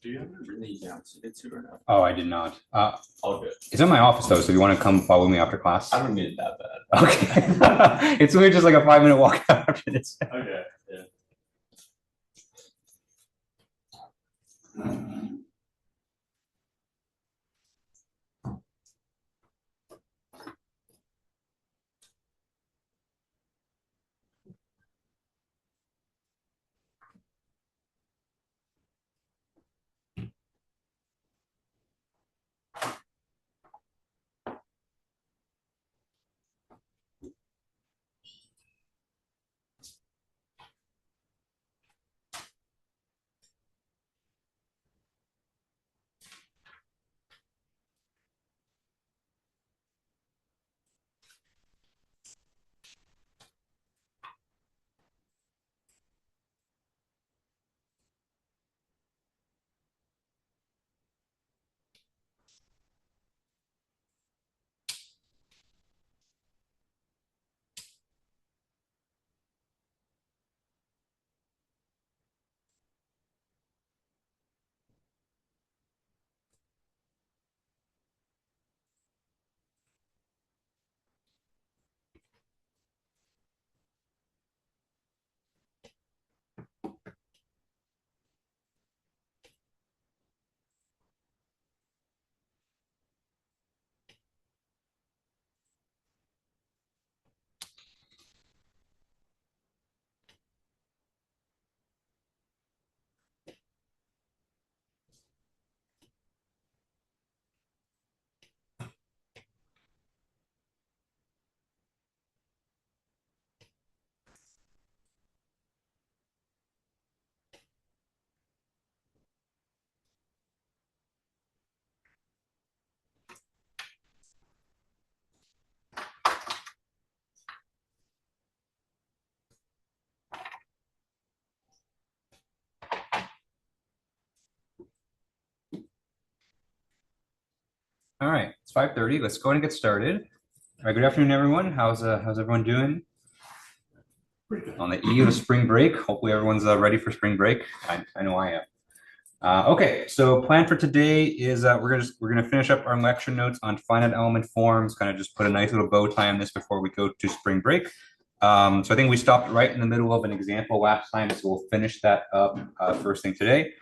Do you have it really downloaded to or not? Oh, I did not. All good. It's in my office though, so if you want to come follow me after class. I don't need it that bad. Okay. It's only just like a 5-minute walk after this. Okay. Yeah. All right, it's 5:30. Let's go ahead and get started. All right, good afternoon, everyone. How's everyone doing? Pretty good. On the eve of spring break. Hopefully everyone's ready for spring break. I know I am. Okay, so plan for today is we're gonna finish up our lecture notes on finite element forms. Kind of just put a nice little bow tie on this before we go to spring break. So I think we stopped right in the middle of an example last time, so we'll finish that up first thing today,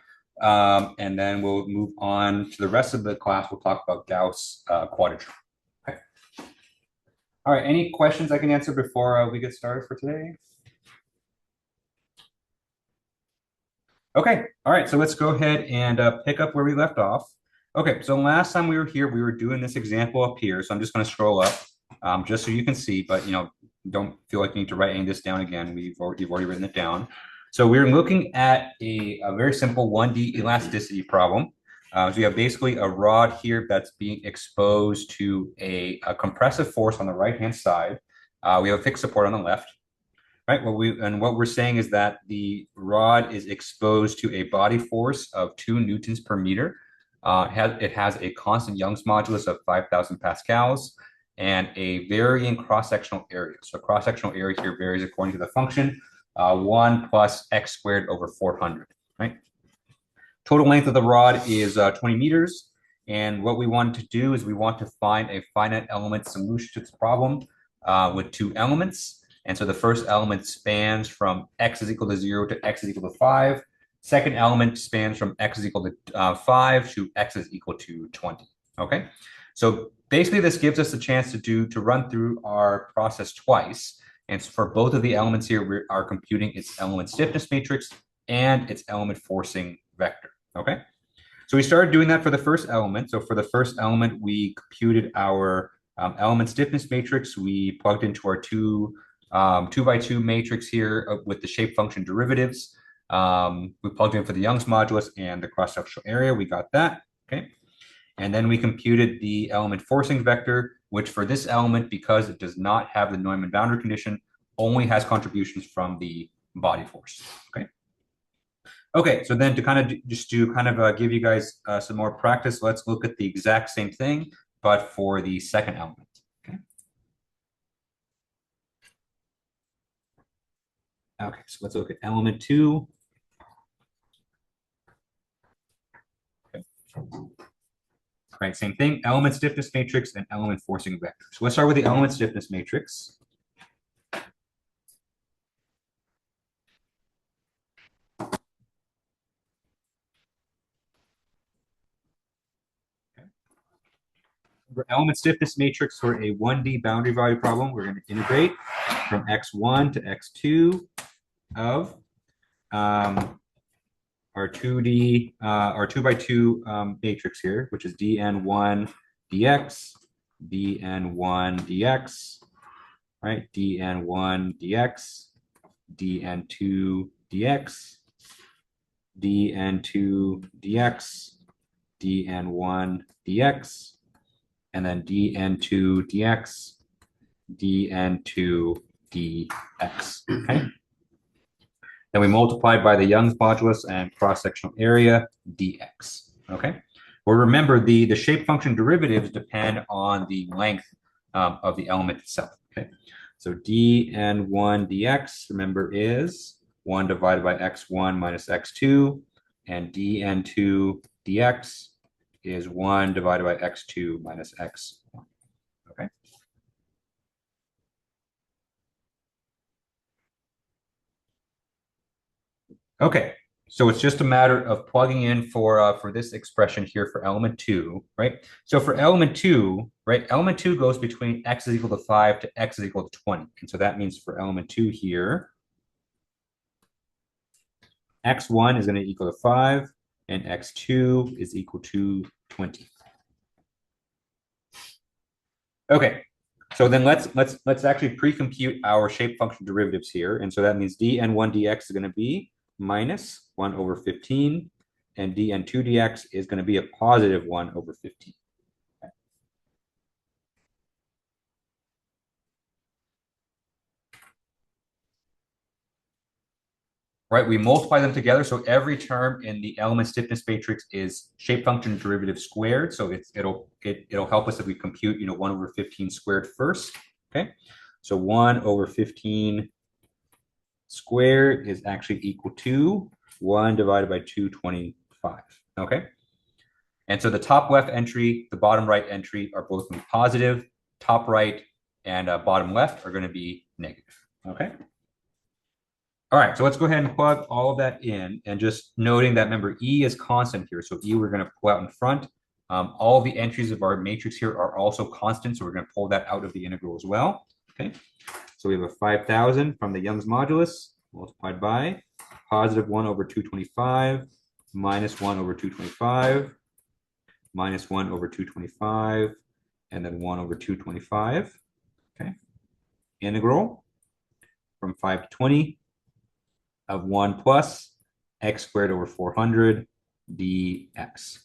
and then we'll move on to the rest of the class. We'll talk about Gauss quadrature. Okay. All right. Any questions I can answer before we get started for today? Okay, all right, so let's go ahead and pick up where we left off. Okay, so last time we were here, we were doing this example up here. So I'm just going to scroll up just so you can see, but don't feel like you need to write any of this down again. You've already written it down. So we're looking at a very simple 1D elasticity problem. So you have basically a rod here that's being exposed to a compressive force on the right-hand side. We have a fixed support on the left. Right. What we're saying is that the rod is exposed to a body force of 2 newtons per meter. It has a constant Young's modulus of 5,000 pascals and a varying cross-sectional area. So cross-sectional area here varies according to the function 1 plus x squared over 400. Right. Total length of the rod is 20 meters. And what we want to do is we want to find a finite element solution to this problem with 2 elements. And so the first element spans from x is equal to 0 to x is equal to 5. Second element spans from x is equal to 5 to x is equal to 20. Okay, so basically this gives us a chance to run through our process twice. And so for both of the elements here, we are computing its element stiffness matrix and its element forcing vector. Okay, so we started doing that for the first element. So for the first element, we computed our element stiffness matrix. We plugged into our 2x2 matrix here with the shape function derivatives. We plugged in for the Young's modulus and the cross-sectional area. We got that. Okay. And then we computed the element forcing vector, which for this element, because it does not have the Neumann boundary condition, only has contributions from the body force. Okay. Okay, so then to give you guys some more practice, let's look at the exact same thing, but for the second element. Okay. Okay, so let's look at element 2. Right, same thing, element stiffness matrix and element forcing vector. So let's start with the element stiffness matrix. For element stiffness matrix for a 1D boundary value problem, we're going to integrate from x1 to x2 of our 2D, our 2 by 2 matrix here, which is dn1 dx, dn1 dx, right? dn1 dx, dn2 dx, dn2 dx, dn1 dx, and then dn2 dx, dn2 dx, okay? Then we multiply by the Young's modulus and cross-sectional area dx, okay? Well, remember, the shape function derivatives depend on the length of the element itself, okay? So dn1 dx, remember, is 1 divided by x1 minus x2, and dn2 dx is 1 divided by x2 minus x1, okay? Okay, so it's just a matter of plugging in for this expression here for element 2, right? So for element 2, right, element 2 goes between x is equal to 5 to x is equal to 20. And so that means for element 2 here, x1 is going to equal to 5 and x2 is equal to 20. Okay, so then let's actually pre-compute our shape function derivatives here. And so that means dn1 dx is going to be minus 1 over 15, and dn2 dx is going to be a positive 1 over 15. Okay. Right, we multiply them together, so every term in the element stiffness matrix is shape function derivative squared. So it'll help us if we compute 1 over 15 squared first. Okay, so 1 over 15 squared is actually equal to 1 divided by 225. Okay, and so the top left entry, the bottom right entry are both going to be positive. Top right and bottom left are going to be negative. Okay. All right, so let's go ahead and plug all of that in, and just noting that, remember, E is constant here. So E we're going to pull out in front. All of the entries of our matrix here are also constant, so we're going to pull that out of the integral as well. Okay, so we have a 5,000 from the Young's modulus multiplied by positive 1 over 225 minus 1 over 225 minus 1 over 225 and then 1 over 225. Okay, integral from 5 to 20 of 1 plus x squared over 400 dx.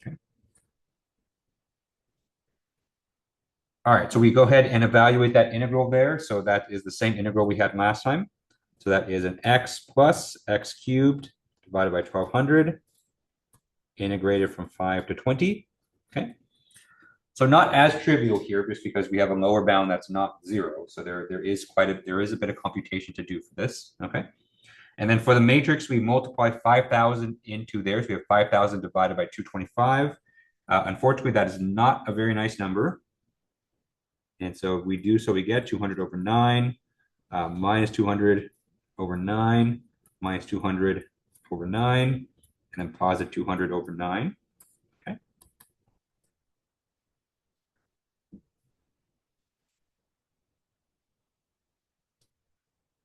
Okay. All right, so we go ahead and evaluate that integral there. So that is the same integral we had last time. So that is an x plus x cubed divided by 1200 integrated from 5 to 20. Okay. So not as trivial here, just because we have a lower bound that's not 0. So there is a bit of computation to do for this. Okay. And then for the matrix, we multiply 5,000 into there. So we have 5,000 divided by 225. Unfortunately, that is not a very nice number. And so if we do so, we get 200 over 9 minus 200 over 9 minus 200 over 9, and then positive 200 over 9. Okay.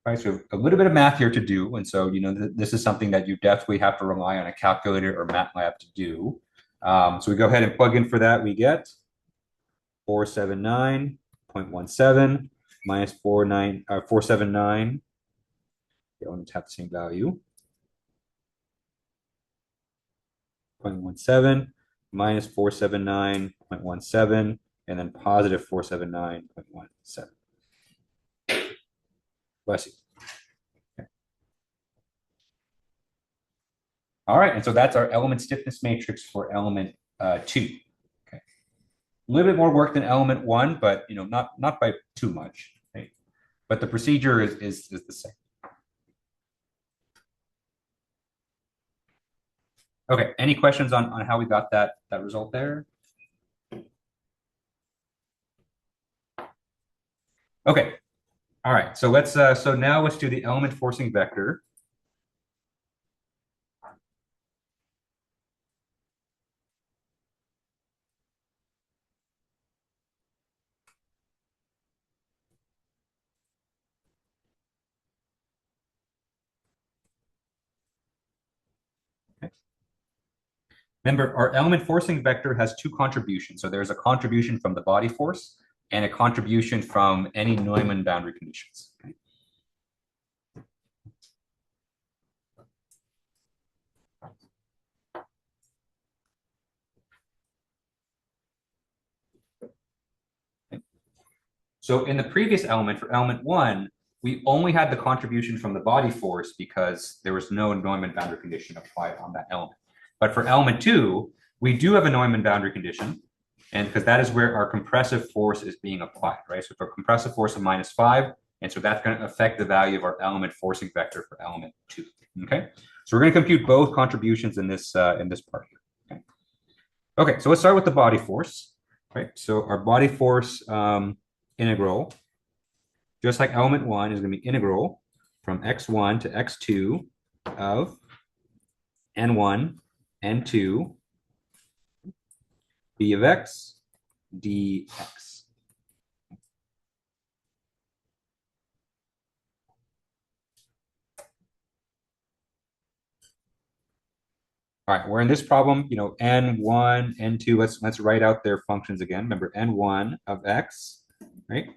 All right, so a little bit of math here to do. And so, this is something that you definitely have to rely on a calculator or MATLAB to do. So we go ahead and plug in for that. We get 479.17 minus 479. The elements have the same value. 0.17 minus 479.17, and then positive 479.17. Bless you. Okay. All right, and so that's our element stiffness matrix for element 2. Okay. A little bit more work than element 1, but not by too much. Right? but the procedure is the same. Okay, any questions on how we got that result there? Okay, all right, so so now let's do the element forcing vector. Remember, our element forcing vector has two contributions. So there's a contribution from the body force and a contribution from any Neumann boundary conditions. Okay? So in the previous element, for element 1, we only had the contribution from the body force because there was no Neumann boundary condition applied on that element. But for element 2, we do have a Neumann boundary condition, and because that is where our compressive force is being applied, right? So for compressive force of -5, and so that's going to affect the value of our element forcing vector for element 2. Okay, so we're going to compute both contributions in this part here. Okay, okay, so let's start with the body force, right? So our body force integral, just like element 1, is going to be integral from x1 to x2 of n1, n2, b of x, dx. All right, we're in this problem, n1, n2, let's write out their functions again. Remember, n1 of x, right,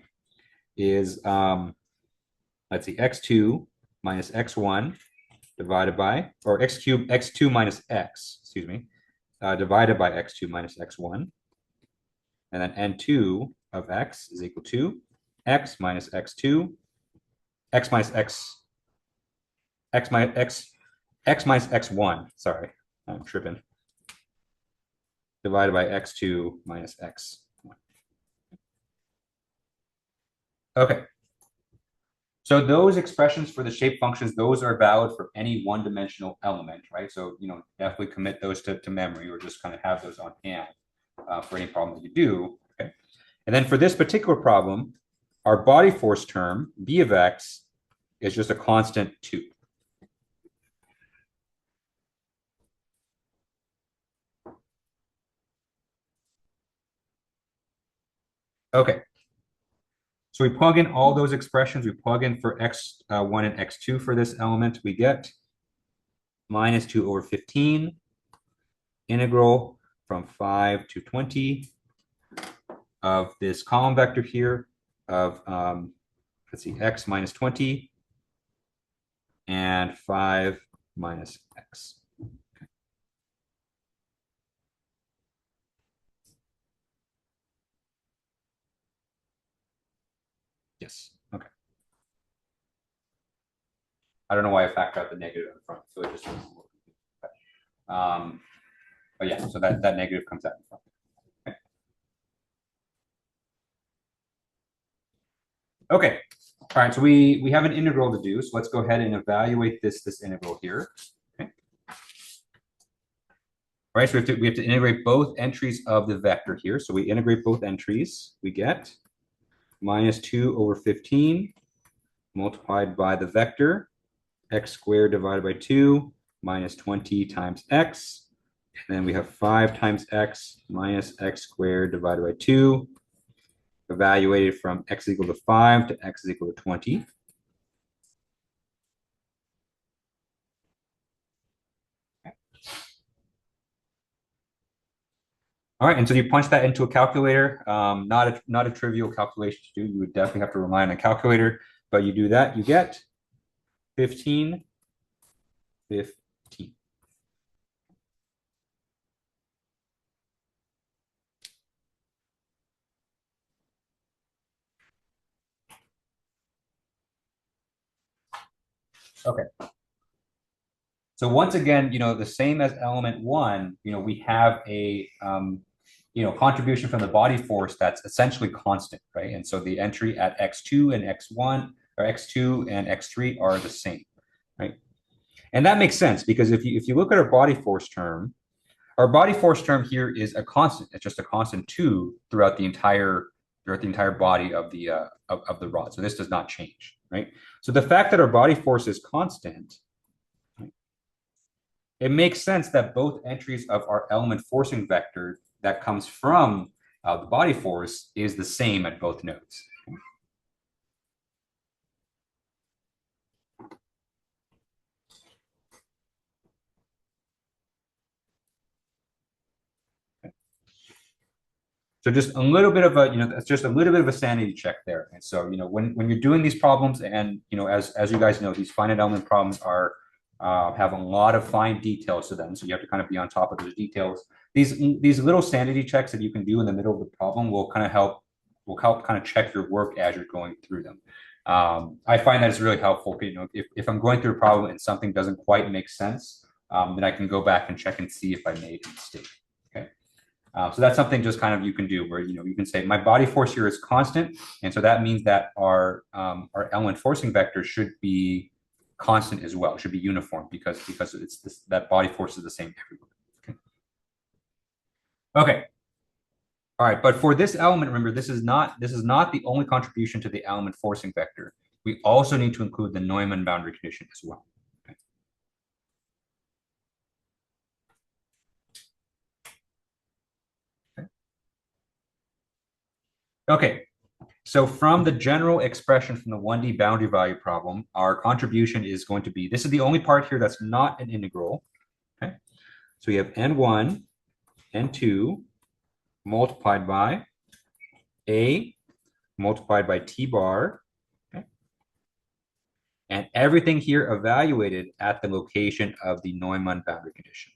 is, let's see, x2 minus x1 divided by, or x cubed, x2 minus x, excuse me, divided by x2 minus x1. And then n2 of x is equal to x minus x2, x minus x, x minus x, x minus x1, sorry, I'm tripping, divided by x2 minus x1. Okay. So those expressions for the shape functions, those are valid for any one-dimensional element, right? So, definitely commit those to memory, or just kind of have those on hand for any problem that you do. Okay. And then for this particular problem, our body force term, b of x, is just a constant 2. Okay. So we plug in all those expressions. We plug in for x1 and x2 for this element. We get minus 2 over 15, integral from 5 to 20 of this column vector here of, let's see, x minus 20 and 5 minus x. Yes, okay. I don't know why I factored out the negative in front, so it just was a little confusing. But yeah, so that negative comes out in front. Okay. All right, so we have an integral to do, so let's go ahead and evaluate this integral here. Okay. All right, so we have to integrate both entries of the vector here. So we integrate both entries. We get minus 2 over 15 multiplied by the vector x squared divided by 2 minus 20 times x. And then we have 5 times x minus x squared divided by 2, evaluated from x is equal to 5 to x is equal to 20. All right, and so you punch that into a calculator. Not a trivial calculation to do. You would definitely have to rely on a calculator, but you do that, you get 15. Okay. So once again, the same as element 1, we have a contribution from the body force that's essentially constant, right? And so the entry at x2 and x1 or x2 and x3 are the same, right? And that makes sense because if you look at our body force term, our body force term here is a constant. It's just a constant 2 throughout the entire body of the rod. So this does not change, right? So the fact that our body force is constant, it makes sense that both entries of our element forcing vector that comes from the body force is the same at both nodes. So just a little bit of a, that's just a little bit of a sanity check there. And so, when you're doing these problems and, as you guys know, these finite element problems are, have a lot of fine details to them. So you have to kind of be on top of those details. These little sanity checks that you can do in the middle of the problem will help kind of check your work as you're going through them. I find that it's really helpful. If I'm going through a problem and something doesn't quite make sense, then I can go back and check and see if I made a mistake. Okay. So that's something just kind of you can do where, you can say my body force here is constant. And so that means that our element forcing vector should be constant as well. It should be uniform because it's that body force is the same everywhere. Okay. All right. But for this element, remember, this is not the only contribution to the element forcing vector. We also need to include the Neumann boundary condition as well. Okay, so from the general expression from the 1D boundary value problem, our contribution is going to be, this is the only part here that's not an integral. Okay, so we have n1, n2 multiplied by a multiplied by t bar, okay, and everything here evaluated at the location of the Neumann boundary condition.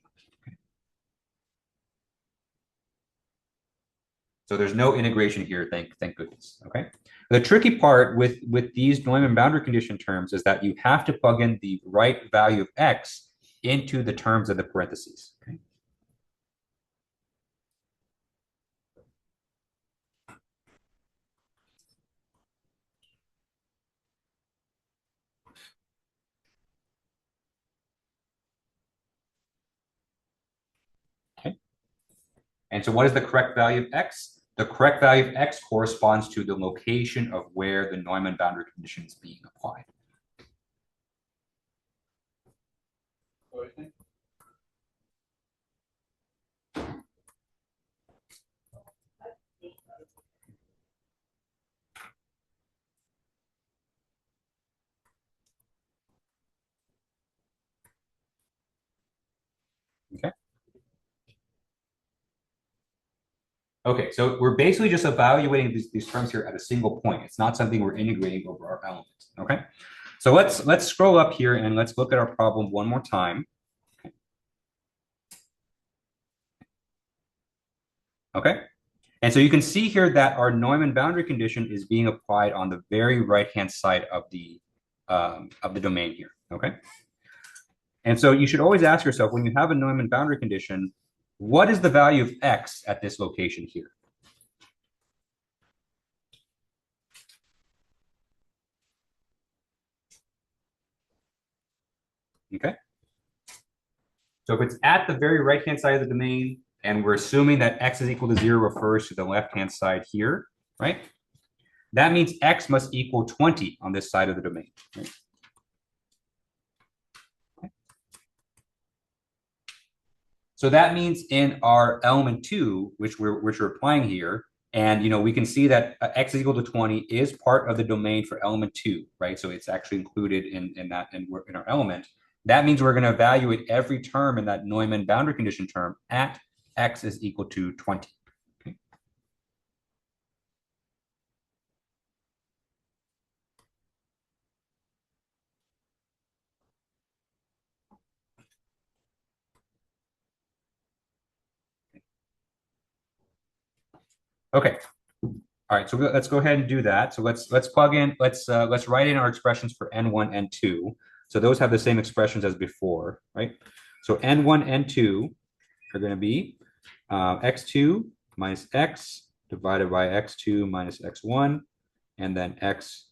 So there's no integration here, thank goodness, okay? The tricky part with these Neumann boundary condition terms is that you have to plug in the right value of x into the terms of the parentheses, okay? Okay. And so what is the correct value of x? The correct value of x corresponds to the location of where the Neumann boundary condition is being applied. Okay. Okay, so we're basically just evaluating these terms here at a single point. It's not something we're integrating over our elements, okay? So let's scroll up here and let's look at our problem one more time. Okay, and so you can see here that our Neumann boundary condition is being applied on the very right-hand side of the domain here, okay? And so you should always ask yourself, when you have a Neumann boundary condition, what is the value of x at this location here? Okay. So if it's at the very right-hand side of the domain, and we're assuming that x is equal to 0 refers to the left-hand side here, right? That means x must equal 20 on this side of the domain. Right? Okay. So that means in our element 2, which we're applying here, and we can see that x is equal to 20 is part of the domain for element 2, right? So it's actually included in our element. That means we're going to evaluate every term in that Neumann boundary condition term at x is equal to 20. Okay. Okay. All right, so let's go ahead and do that. So let's plug in, let's write in our expressions for n1, n2. So those have the same expressions as before, right? So n1, n2 are going to be x2 minus x divided by x2 minus x1, and then x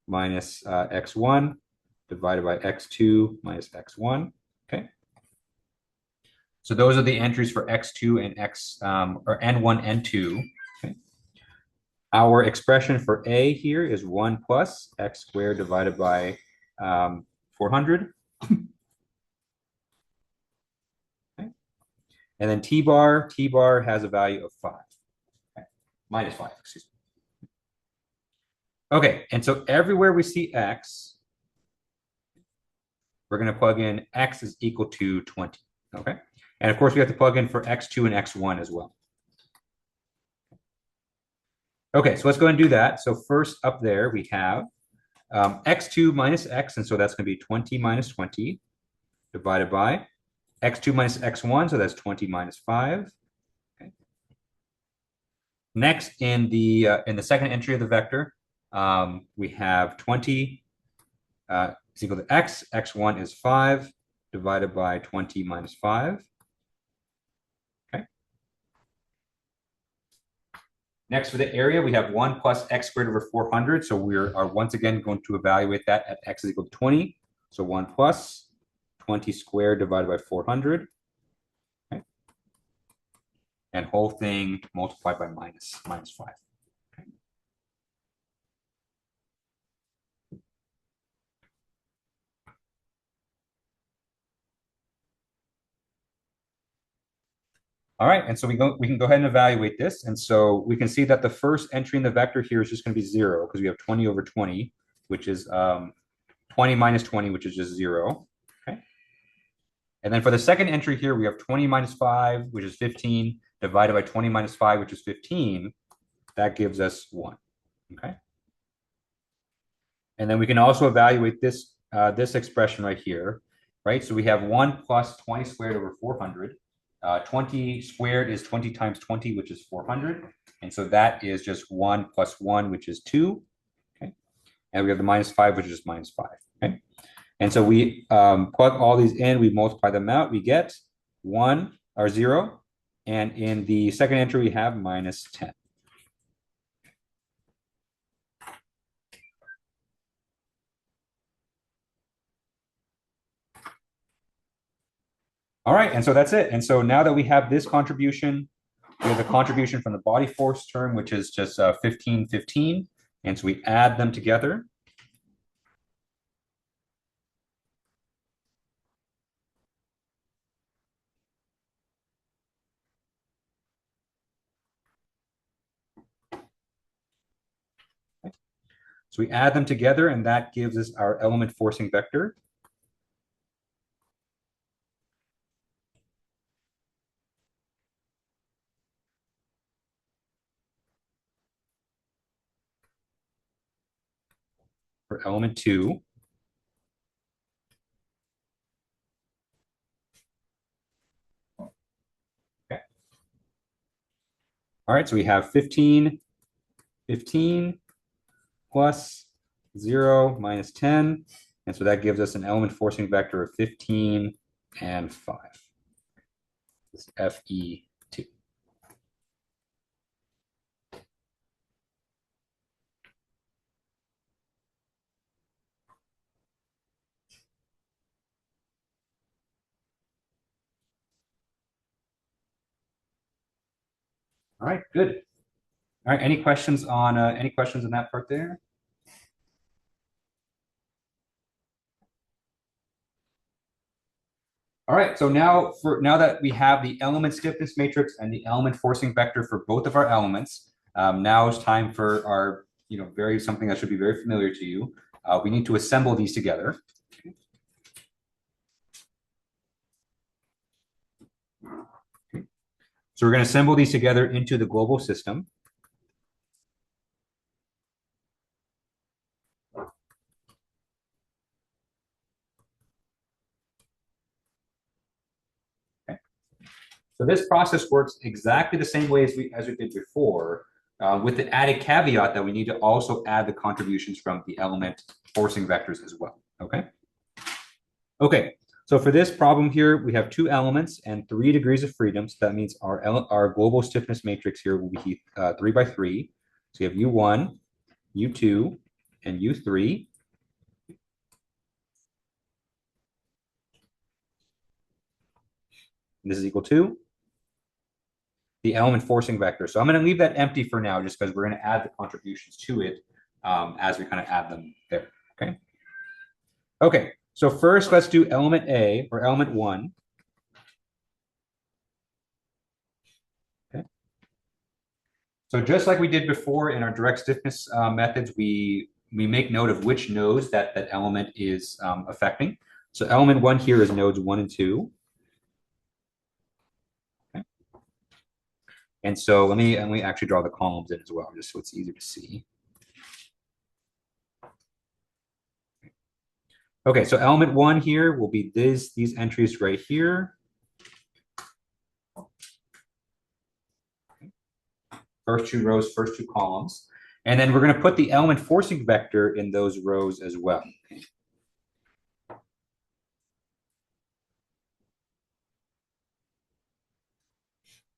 minus x1 divided by x2 minus x1. Okay. So those are the entries for x2 and or n1, n2. Okay. Our expression for a here is 1 plus x squared divided by 400. Okay. And then t bar has a value of 5. Okay. Minus 5, excuse me. Okay, and so everywhere we see x, we're going to plug in x is equal to 20. Okay. And of course, we have to plug in for x2 and x1 as well. Okay, so let's go and do that. So first up there, we have x2 minus x, and so that's going to be 20 minus 20 divided by x2 minus x1, so that's 20 minus 5. Okay. Next, in the second entry of the vector, we have 20 is equal to x. x1 is 5 divided by 20 minus 5. Okay. Next, for the area, we have 1 plus x squared over 400. So we are once again going to evaluate that at x is equal to 20. So 1 plus 20 squared divided by 400. Okay. And whole thing multiplied by minus 5. Okay. All right, and so we can go ahead and evaluate this. And so we can see that the first entry in the vector here is just going to be 0 because we have 20 over 20, which is 20 minus 20, which is just 0. Okay. And then for the second entry here, we have 20 minus 5, which is 15, divided by 20 minus 5, which is 15. That gives us 1. Okay. And then we can also evaluate this this expression right here, right? So we have 1 plus 20 squared over 400. 20 squared is 20 times 20, which is 400. And so that is just 1 plus 1, which is 2. Okay. And we have the minus 5, which is just minus 5. Okay. And so we plug all these in, we multiply them out, we get 1 or 0. And in the second entry, we have minus 10. All right, and so that's it. And so now that we have this contribution, we have the contribution from the body force term, which is just 15, 15. And so we add them together. So we add them together, and that gives us our element forcing vector. For element 2. Okay. All right, so we have 15, 15 plus 0 minus 10. And so that gives us an element forcing vector of 15 and 5. This FE2. All right, good. All right, any questions on that part there? All right, so now that we have the element stiffness matrix and the element forcing vector for both of our elements, now it's time for our, something that should be very familiar to you. We need to assemble these together. So we're going to assemble these together into the global system. Okay. So this process works exactly the same way as we did before, with the added caveat that we need to also add the contributions from the element forcing vectors as well. Okay. Okay. So for this problem here, we have 2 elements and 3 degrees of freedom. So that means our global stiffness matrix here will be 3 by 3. So you have U1, U2, and U3. This is equal to the element forcing vector. So I'm going to leave that empty for now, just because we're going to add the contributions to it as we kind of add them there. Okay. Okay. So first, let's do element A or element 1. Okay. So just like we did before in our direct stiffness methods, we make note of which nodes that element is affecting. So element 1 here is nodes 1 and 2. Okay. And so let me actually draw the columns in as well, just so it's easier to see. Okay, so element 1 here will be these entries right here. First 2 rows, first 2 columns. And then we're going to put the element forcing vector in those rows as well.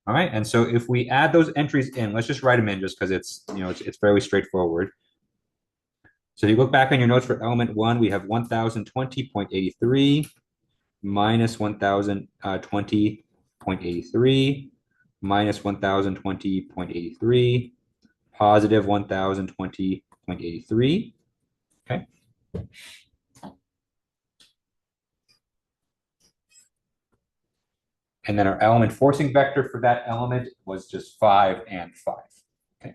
All right, and so if we add those entries in, let's just write them in just because it's, it's fairly straightforward. So if you look back on your notes for element 1, we have 1020.83 minus 1020.83 minus 1020.83 positive 1020.83. Okay. And then our element forcing vector for that element was just 5 and 5. Okay.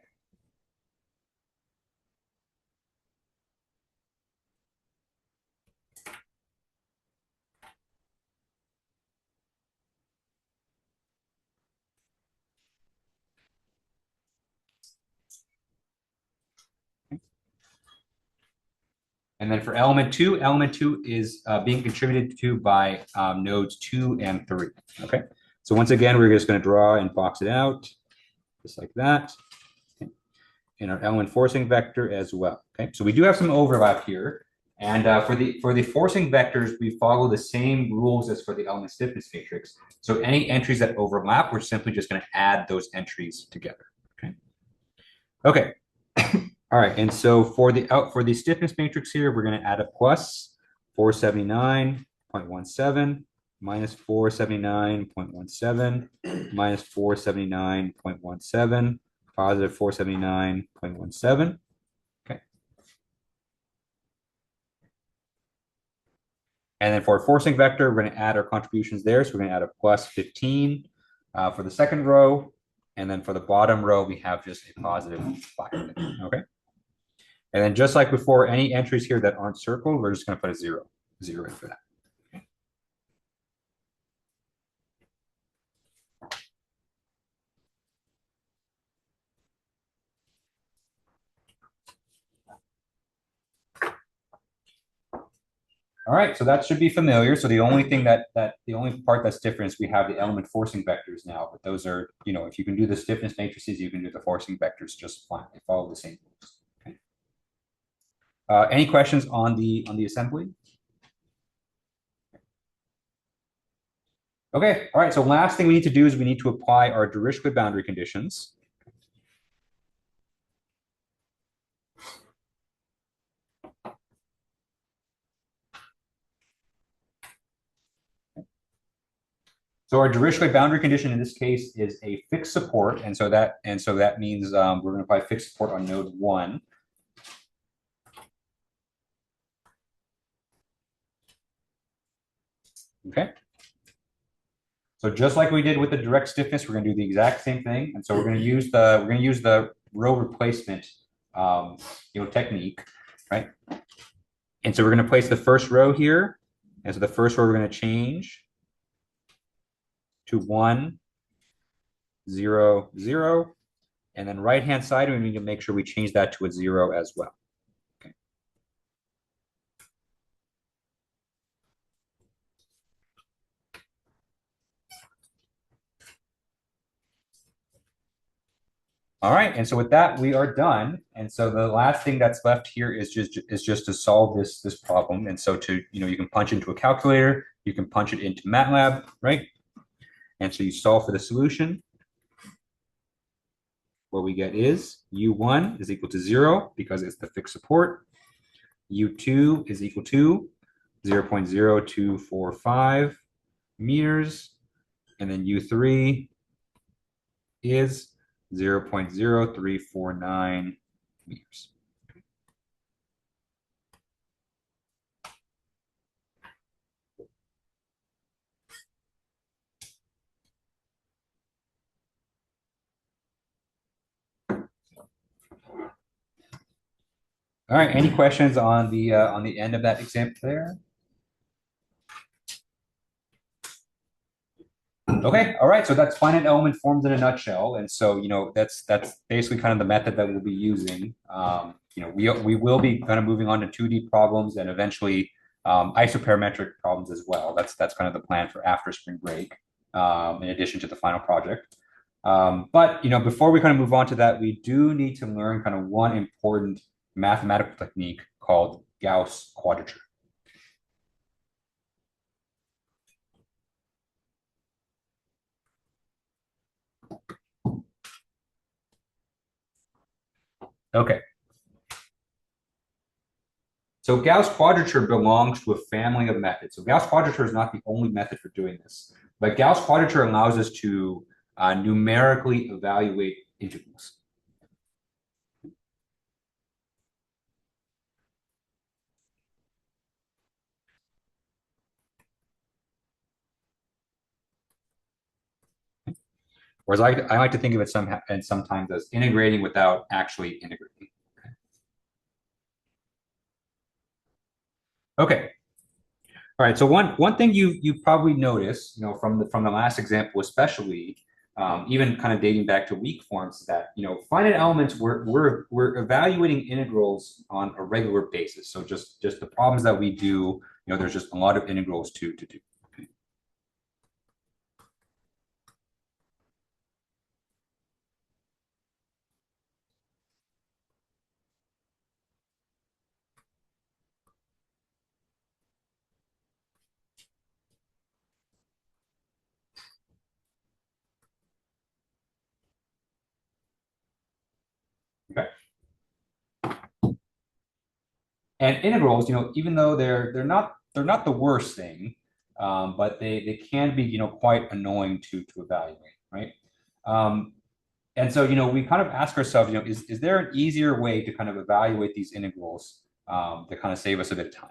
And then for element 2 is being contributed to by nodes 2 and 3. Okay. So once again, we're just going to draw and box it out just like that. Okay. And our element forcing vector as well. Okay. So we do have some overlap here. And for the forcing vectors, we follow the same rules as for the element stiffness matrix. So any entries that overlap, we're simply just going to add those entries together. Okay. Okay. All right, and so for the stiffness matrix here, we're going to add a plus 479.17 minus 479.17 minus 479.17 positive 479.17. Okay. And then for a forcing vector, we're going to add our contributions there. So we're going to add a plus 15 for the second row. And then for the bottom row, we have just a positive 5. Okay. And then just like before, any entries here that aren't circled, we're just going to put a 0 in for that. All right, so that should be familiar. So the only thing the only part that's different is we have the element forcing vectors now, but those are, if you can do the stiffness matrices, you can do the forcing vectors just fine. They follow the same rules. Okay. Any questions on the assembly? Okay, all right, so last thing we need to do is we need to apply our Dirichlet boundary conditions. So our Dirichlet boundary condition in this case is a fixed support, and so that means we're going to apply fixed support on node 1. Okay. So just like we did with the direct stiffness, we're going to do the exact same thing, and so we're going to use the row replacement technique, right? And so we're going to place the first row here, and so the first row we're going to change to 1, 0, 0, and then right hand side we need to make sure we change that to a 0 as well. Okay. All right, and so with that we are done. And so the last thing that's left here is just to solve this problem. And so you can punch into a calculator, you can punch it into MATLAB, right? And so you solve for the solution. What we get is U1 is equal to 0 because it's the fixed support. U2 is equal to 0.0245 meters, and then U3 is 0.0349 meters. All right, any questions on the end of that example there? Okay, all right, so that's finite element forms in a nutshell. And so, that's basically kind of the method that we'll be using. We will be kind of moving on to 2D problems and eventually isoperimetric problems as well. That's kind of the plan for after spring break, in addition to the final project. But before we kind of move on to that, we do need to learn kind of one important mathematical technique called Gauss quadrature. Okay. So Gauss quadrature belongs to a family of methods. So Gauss quadrature is not the only method for doing this, but Gauss quadrature allows us to numerically evaluate integrals. Whereas I like to think of it sometimes as integrating without actually integrating. Okay. All right. So one thing you probably noticed, from the last example, especially, even kind of dating back to weak forms, is that finite elements we're evaluating integrals on a regular basis. So just the problems that we do, there's just a lot of integrals to do. Okay. And integrals, even though they're not the worst thing, but they can be quite annoying to evaluate, right? Um, and so we kind of ask ourselves, is there an easier way to kind of evaluate these integrals to kind of save us a bit of time?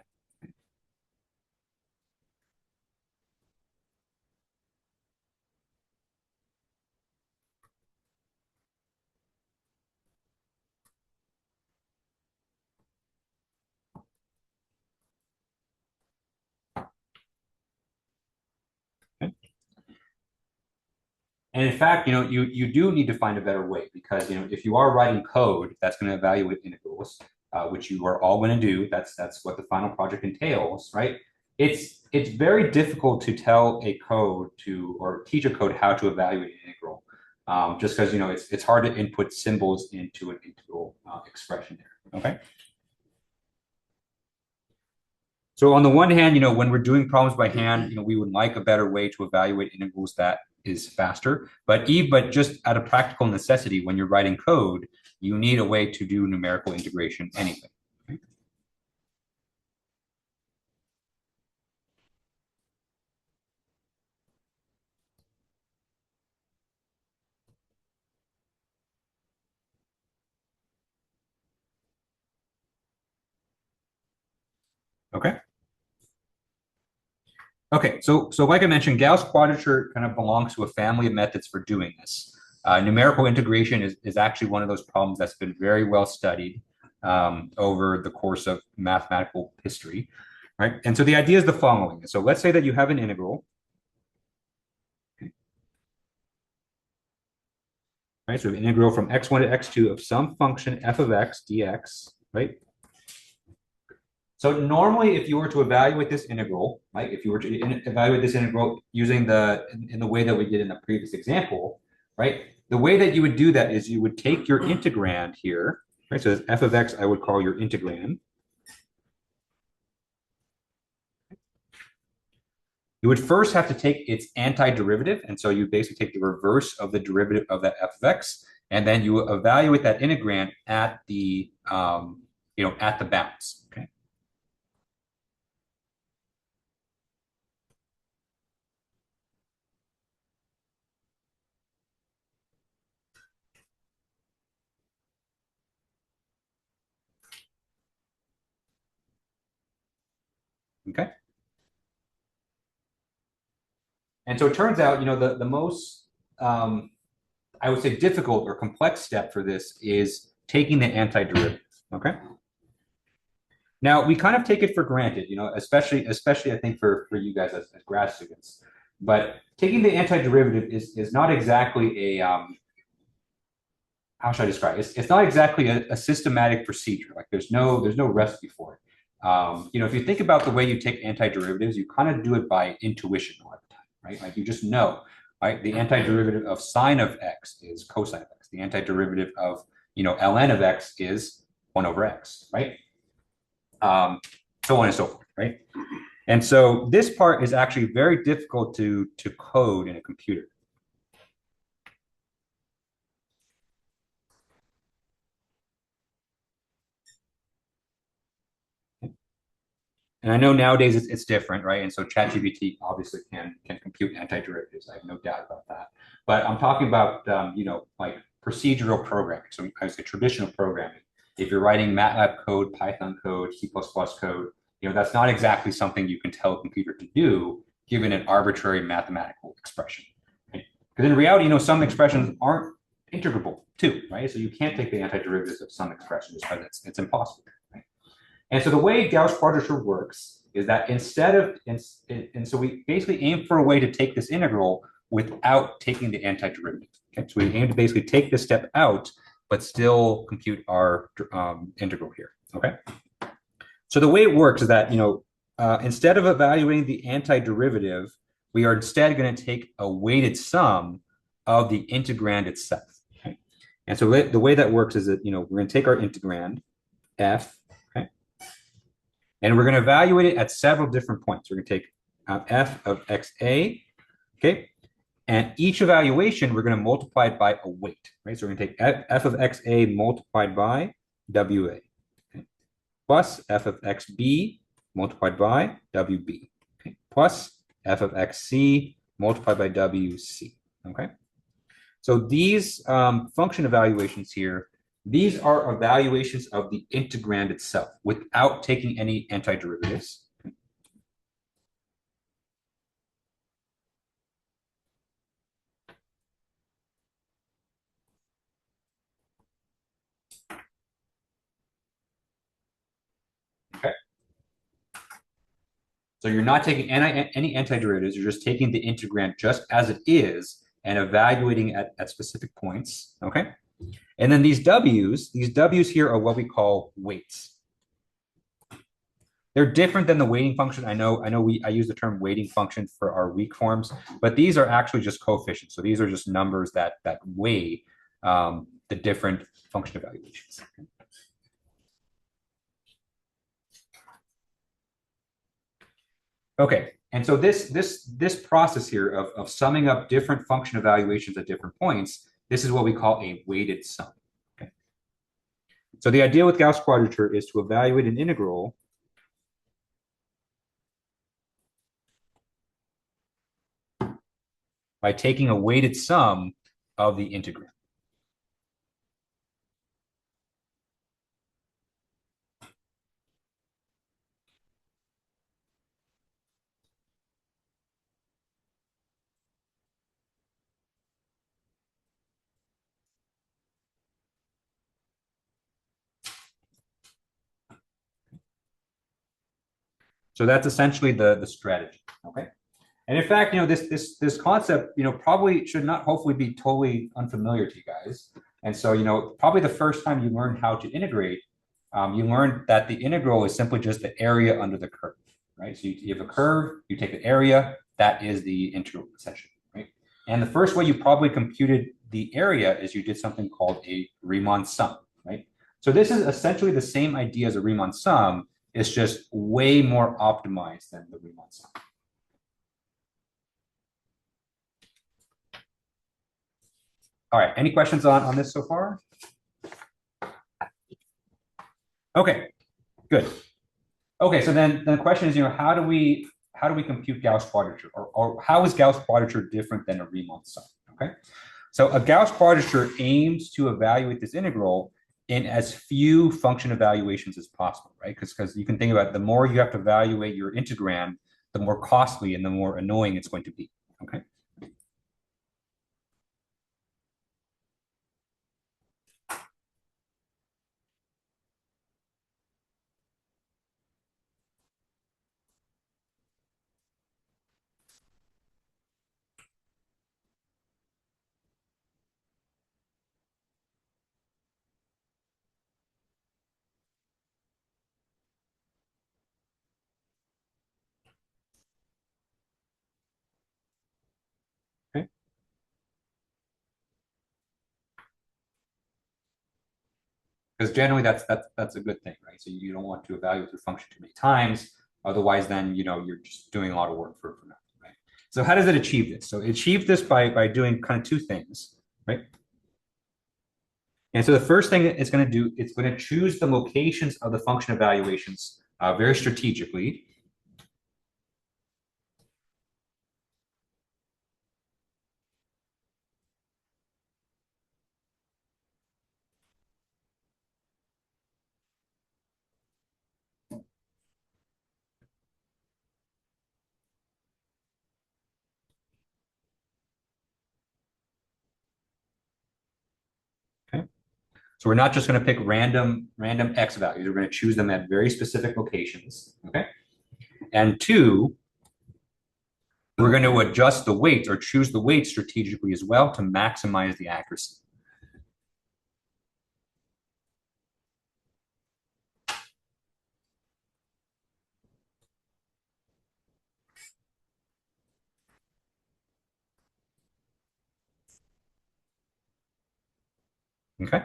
And in fact, you do need to find a better way because if you are writing code that's going to evaluate integrals, which you are all going to do, that's what the final project entails, right? It's very difficult to tell a code or teach a code how to evaluate an integral, just because it's hard to input symbols into an integral expression there. Okay. So on the one hand, when we're doing problems by hand, we would like a better way to evaluate integrals that is faster. But just out of practical necessity, when you're writing code, you need a way to do numerical integration anyway. Okay. Okay, so like I mentioned, Gauss quadrature kind of belongs to a family of methods for doing this. Numerical integration is actually one of those problems that's been very well studied over the course of mathematical history, right? And so the idea is the following. So let's say that you have an integral, right? So we have an integral from x1 to x2 of some function f of x dx, right? So normally, if you were to evaluate this integral, right, if you were to evaluate this integral using in the way that we did in the previous example, right, the way that you would do that is you would take your integrand here, right, so f of x I would call your integrand. You would first have to take its antiderivative, and so you basically take the reverse of the derivative of that f of x, and then you evaluate that integrand at the at the bounds. Okay. okay? And so it turns out, the most, I would say, difficult or complex step for this is taking the antiderivative, okay? Now, we kind of take it for granted, especially I think for you guys as grad students, but taking the antiderivative is not exactly a, how should I describe it? It's not exactly a systematic procedure. Like there's no recipe for it. If you think about the way you take antiderivatives, you kind of do it by intuition a lot of the time, right? Like you just know, right? The antiderivative of sine of x is cosine of x. The antiderivative of, ln of x is 1 over x, right? So on and so forth, right? And so this part is actually very difficult to code in a computer. And I know nowadays it's different, right? And so ChatGPT obviously can compute antiderivatives. I have no doubt about that. But I'm talking about like procedural programming. So I would say traditional programming. If you're writing MATLAB code, Python code, C++ code, that's not exactly something you can tell a computer to do given an arbitrary mathematical expression. Right? Because in reality, some expressions aren't integrable too, right? So you can't take the antiderivatives of some expression just because it's impossible. And so the way Gauss quadrature works is that and so we basically aim for a way to take this integral without taking the antiderivative. Okay, so we aim to basically take this step out, but still compute our integral here. Okay. So the way it works is that instead of evaluating the antiderivative, we are instead going to take a weighted sum of the integrand itself. Okay. And so the way that works is that we're going to take our integrand f. And we're going to evaluate it at several different points. We're going to take f of xa, okay? And each evaluation, we're going to multiply it by a weight, right? So we're going to take f of xa multiplied by wa, okay? Plus f of xb multiplied by wb, okay? Plus f of xc multiplied by wc, okay? So these function evaluations here, these are evaluations of the integrand itself without taking any antiderivatives. Okay. So you're not taking any antiderivatives, you're just taking the integrand just as it is and evaluating at specific points, okay? And then these W's here are what we call weights. They're different than the weighting function. I use the term weighting function for our weak forms, but these are actually just coefficients. So these are just numbers that weigh the different function evaluations. Okay, and so this process here of summing up different function evaluations at different points, this is what we call a weighted sum. Okay. So the idea with Gauss quadrature is to evaluate an integral by taking a weighted sum of the integrand. So that's essentially the strategy. Okay. And in fact, this concept, probably should not hopefully be totally unfamiliar to you guys. And so, probably the first time you learn how to integrate, you learn that the integral is simply just the area under the curve, right? So you have a curve, you take the area, that is the integral essentially, right? And the first way you probably computed the area is you did something called a Riemann sum, right? So this is essentially the same idea as a Riemann sum. It's just way more optimized than the Riemann sum. All right, any questions on this so far? Okay, good. Okay, so then the question is, how do we compute Gauss quadrature, or how is Gauss quadrature different than a Riemann sum? Okay, so a Gauss quadrature aims to evaluate this integral in as few function evaluations as possible, right? Because you can think about it, the more you have to evaluate your integrand, the more costly and the more annoying it's going to be, okay? Okay. Because generally that's a good thing, right? So you don't want to evaluate your function too many times. Otherwise, then you're just doing a lot of work for nothing, right? So how does it achieve this? So it achieves this by doing kind of two things, right? And so the first thing it's going to do, it's going to choose the locations of the function evaluations very strategically. Okay. So we're not just going to pick random x values. We're going to choose them at very specific locations. Okay. And two, we're going to adjust the weights or choose the weights strategically as well to maximize the accuracy. Okay.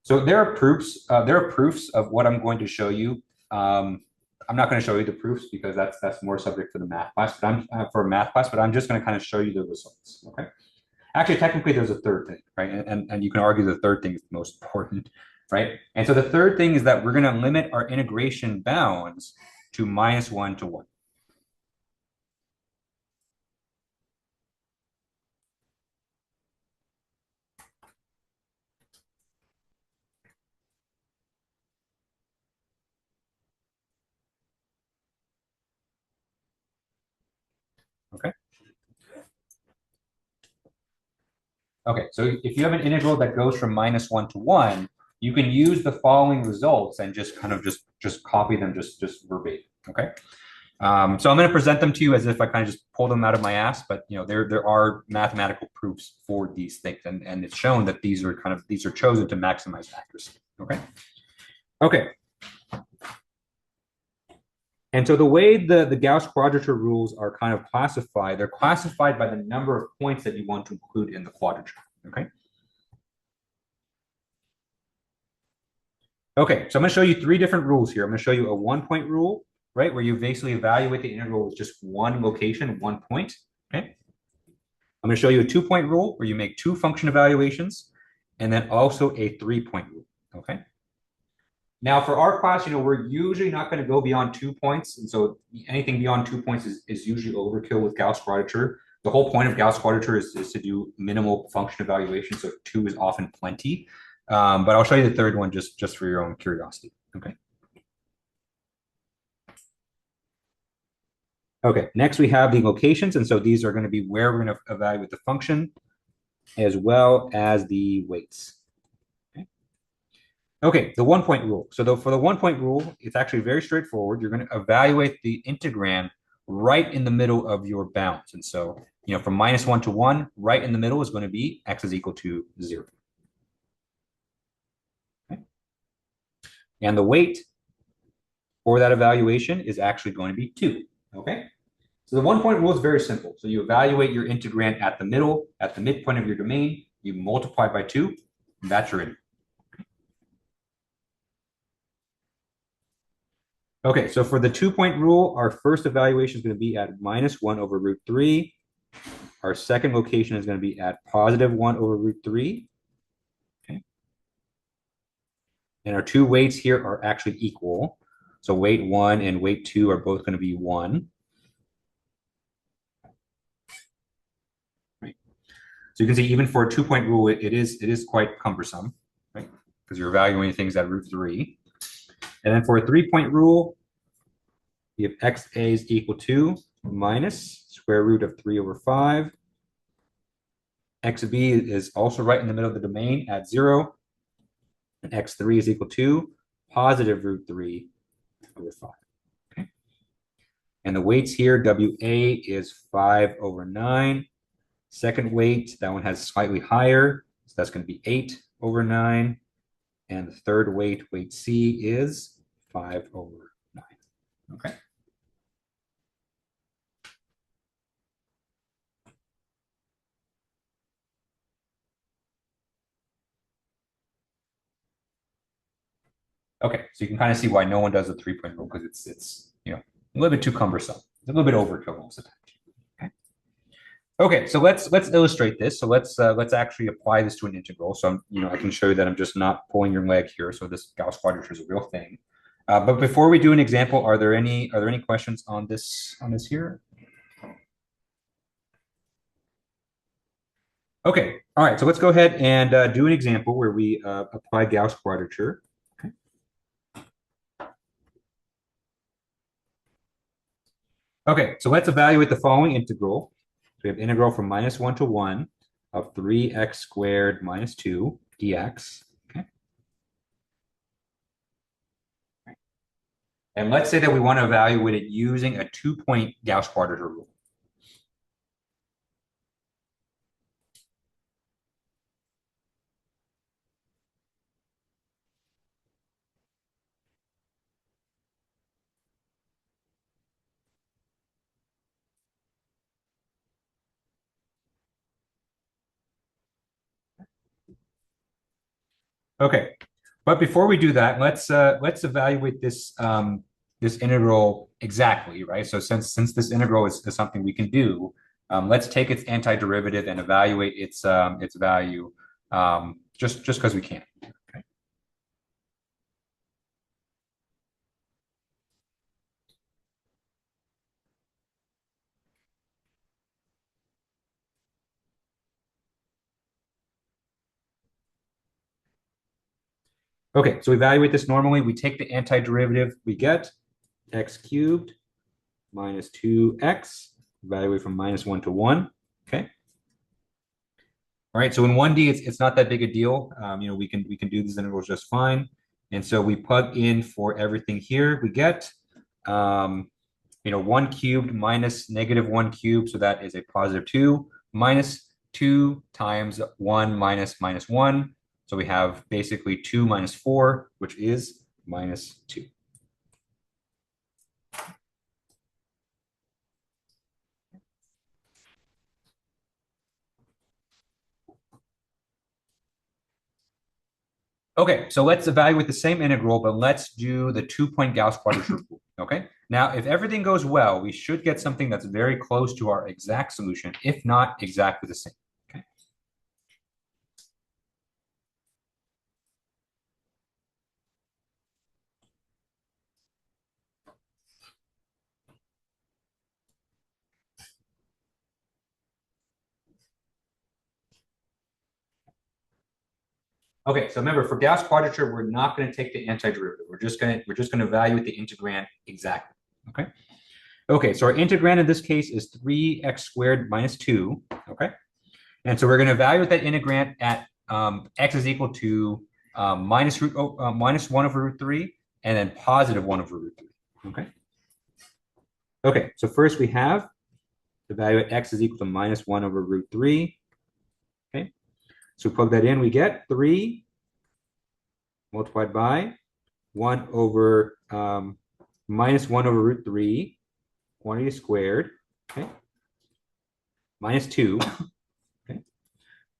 So there are proofs. There are proofs of what I'm going to show you. I'm not going to show you the proofs because that's more subject for the math class. But I'm for a math class. But I'm just going to kind of show you the results. Okay. Actually, technically, there's a third thing, right? And you can argue the third thing is the most important, right? And so the third thing is that we're going to limit our integration bounds to -1 to 1. Okay. Okay, so if you have an integral that goes from -1 to 1, you can use the following results and just kind of just copy them just verbatim. Okay. So I'm going to present them to you as if I kind of just pulled them out of my ass, but there are mathematical proofs for these things, and it's shown that these are chosen to maximize accuracy. Okay. Okay. And so the way the Gauss quadrature rules are kind of classified, they're classified by the number of points that you want to include in the quadrature. Okay. Okay, so I'm going to show you three different rules here. I'm going to show you a 1-point rule, right, where you basically evaluate the integral with just one location, 1 point. Okay. I'm going to show you a 2-point rule where you make two function evaluations, and then also a 3-point rule. Okay. Now, for our class, we're usually not going to go beyond 2 points. And so anything beyond 2 points is usually overkill with Gauss quadrature. The whole point of Gauss quadrature is to do minimal function evaluation. So 2 is often plenty. But I'll show you the third one just for your own curiosity. Okay. Okay, next we have the locations. And so these are going to be where we're going to evaluate the function as well as the weights. Okay, the 1-point rule. So for the 1-point rule, it's actually very straightforward. You're going to evaluate the integrand right in the middle of your bounds. And so, from -1 to 1, right in the middle is going to be x is equal to 0. Okay. And the weight for that evaluation is actually going to be 2. Okay. So the 1-point rule is very simple. So you evaluate your integrand at the middle, at the midpoint of your domain, you multiply by 2, and that's your integral. Okay, so for the 2-point rule, our first evaluation is going to be at -1 over root 3. Our second location is going to be at +1 over root 3. Okay. And our two weights here are actually equal. So weight 1 and weight 2 are both going to be 1. Right. So you can see even for a 2-point rule, it is quite cumbersome, right? Because you're evaluating things at root 3. And then for a 3-point rule, you have xa is equal to minus square root of 3 over 5. xb is also right in the middle of the domain at 0. And x3 is equal to positive root 3 over 5. Okay. And the weights here, WA is 5 over 9. Second weight, that one has slightly higher, so that's going to be 8 over 9. And the third weight, weight C, is 5 over 9. Okay. Okay, so you can kind of see why no one does a 3-point rule, because it's a little bit too cumbersome. It's a little bit overkill most of the time. Okay, so let's illustrate this. So let's actually apply this to an integral. So I can show you that I'm just not pulling your leg here. So this Gauss quadrature is a real thing. But before we do an example, are there any questions on this here? Okay, all right. So let's go ahead and do an example where we apply Gauss quadrature. Okay. Okay, so let's evaluate the following integral. So we have integral from -1 to 1 of 3x squared minus 2 dx. Okay. And let's say that we want to evaluate it using a 2-point Gauss quadrature rule. Okay, but before we do that, let's evaluate this this integral exactly, right? So since this integral is something we can do, let's take its antiderivative and evaluate its value just because we can. Okay. Okay, so we evaluate this normally. We take the antiderivative, we get x cubed minus 2x, evaluate from -1 to 1. Okay. All right, so in 1D, it's not that big a deal. We can do these integrals just fine. And so we plug in for everything here. We get 1 cubed minus -1 cubed, so that is a positive 2, minus 2 times 1 minus -1. So we have basically 2 minus 4, which is minus 2. Okay, so let's evaluate the same integral, but let's do the 2-point Gauss quadrature rule. Okay, now if everything goes well, we should get something that's very close to our exact solution, if not exactly the same. Okay. Okay, so remember, for Gauss quadrature, we're not going to take the antiderivative. We're just going to evaluate the integrand exactly. Okay. Okay, so our integrand in this case is 3x squared minus 2. Okay. And so we're going to evaluate that integrand at x is equal to minus 1 over root 3 and then positive 1 over root 3. Okay. Okay, so first we have the value at x is equal to -1 over root 3. Okay. So plug that in, we get 3 multiplied by 1 over -1 over root 3, quantity squared, okay, minus 2. Okay.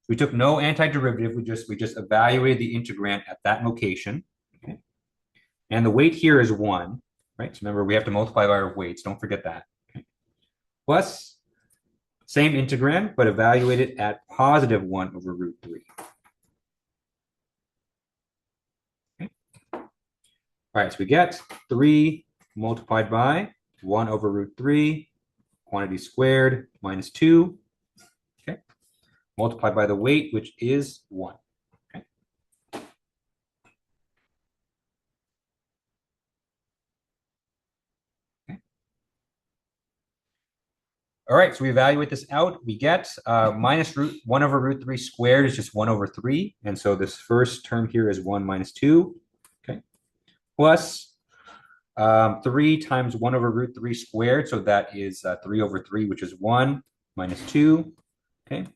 We took no antiderivative, we just evaluated the integrand at that location. Okay. And the weight here is 1, right? So remember, we have to multiply by our weights, don't forget that. Okay. Plus, same integrand, but evaluate it at positive 1 over root 3. Okay. All right, so we get 3 multiplied by 1 over root 3, quantity squared, minus 2. Okay. multiplied by the weight, which is 1. Okay. Okay. All right, so we evaluate this out. We get minus 1 over root 3 squared is just 1 over 3. And so this first term here is 1 minus 2. Okay. Plus 3 times 1 over root 3 squared. So that is 3 over 3, which is 1 minus 2. Okay.